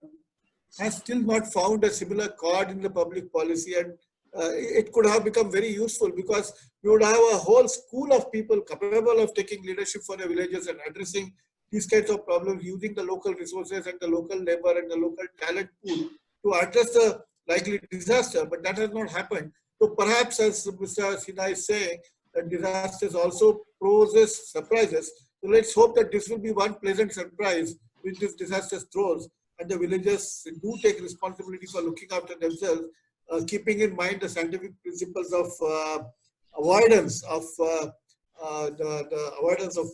has still not found a similar chord in the public policy, and it could have become very useful, because we would have a whole school of people capable of taking leadership for their villages and addressing these kinds of problems using the local resources and the local labor and the local talent pool to address the likely disaster. But that has not happened. So perhaps, as Mr. Sinha is saying, that disasters also poses surprises. So let's hope that this will be one pleasant surprise which this disaster throws, and the villagers do take responsibility for looking after themselves, keeping in mind the scientific principles of avoidance of the avoidance of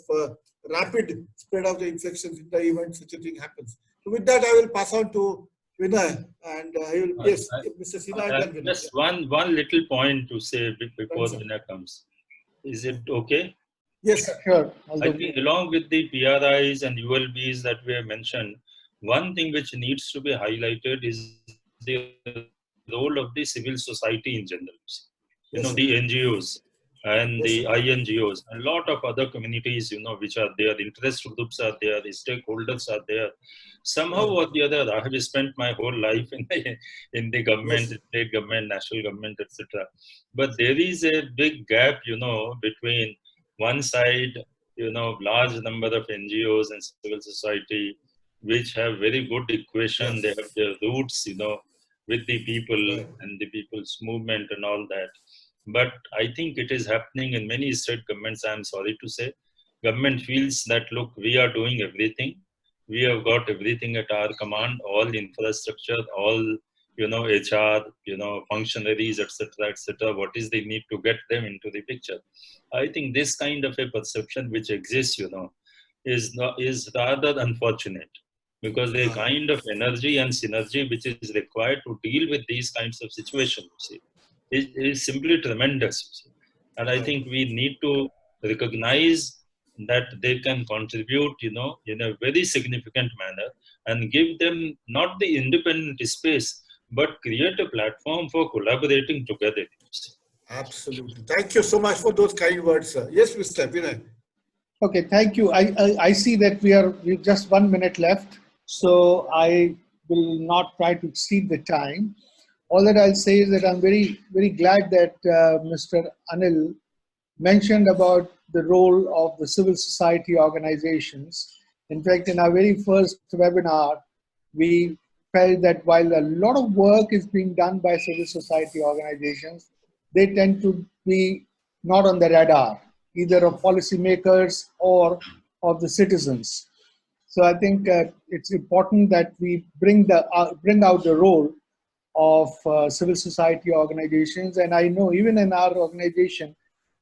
rapid spread of the infections in the event such a thing happens. So with that, I will pass on to Vinay, and yes, Mr. Sinha and then Vinay.
Just one little point to say before Vinay comes. Is it okay?
Yes,
sure.
I think along with the PRIs and ULBs that we have mentioned, one thing which needs to be highlighted is the role of the civil society in general. The NGOs. and the INGOs, a lot of other communities, which are there, interest groups are there, the stakeholders are there. Somehow or the other, I have spent my whole life in the government, state government, national government, etc. But there is a big gap, between one side, large number of NGOs and civil society, which have very good equation. They have their roots, with the people and the people's movement and all that. But I think it is happening in many state governments. I am sorry to say, government feels that, look, we are doing everything. We have got everything at our command, all infrastructure, all, HR, functionaries, etc., etc. What is the need to get them into the picture? I think this kind of a perception which exists, is rather unfortunate, because the kind of energy and synergy which is required to deal with these kinds of situations, is simply tremendous. And I think we need to recognize that they can contribute, in a very significant manner, and give them not the independent space, but create a platform for collaborating together.
Absolutely. Thank you so much for those kind words, sir. Yes, Mr. Vinay.
Okay, thank you. I see that we've just 1 minute left, so I will not try to exceed the time. All that I'll say is that I'm very, very glad that Mr. Anil mentioned about the role of the civil society organizations. In fact, in our very first webinar, we felt that while a lot of work is being done by civil society organizations, they tend to be not on the radar, either of policymakers or of the citizens. So I think it's important that we bring out the role of civil society organizations. And I know even in our organization,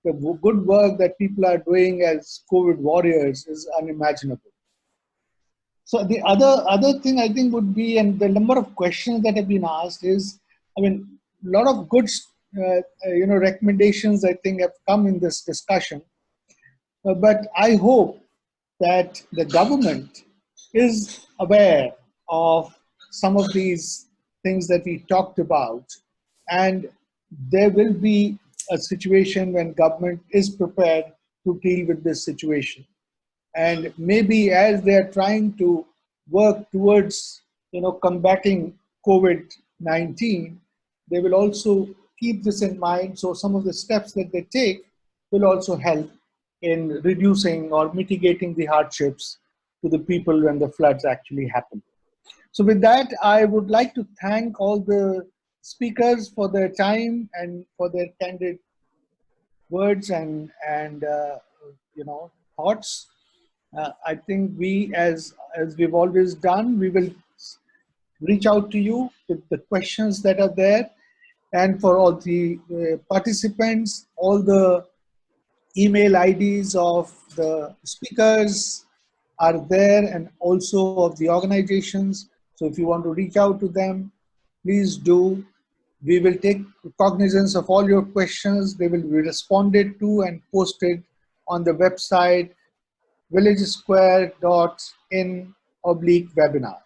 the good work that people are doing as COVID warriors is unimaginable. So the other thing I think would be, and the number of questions that have been asked is, I mean, a lot of good, recommendations I think have come in this discussion. But I hope that the government is aware of some of these things that we talked about, and there will be a situation when government is prepared to deal with this situation. And maybe as they are trying to work towards, combating COVID-19, they will also keep this in mind. So some of the steps that they take will also help in reducing or mitigating the hardships to the people when the floods actually happen. So with that, I would like to thank all the speakers for their time and for their candid words and thoughts. I think we, as we've always done, we will reach out to you with the questions that are there. And for all the participants, all the email IDs of the speakers are there, and also of the organizations. So if you want to reach out to them, please do. We will take cognizance of all your questions. They will be responded to and posted on the website villagesquare.in/webinar.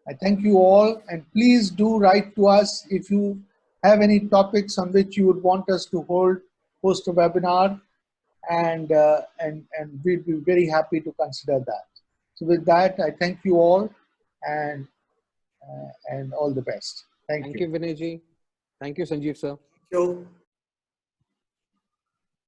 I thank you all, and please do write to us if you have any topics on which you would want us to host a webinar, and we'd be very happy to consider that. So with that, I thank you all, and all the best. Thank you.
Thank you, Vinay ji. Thank you, Sanjiv sir.
Thank you.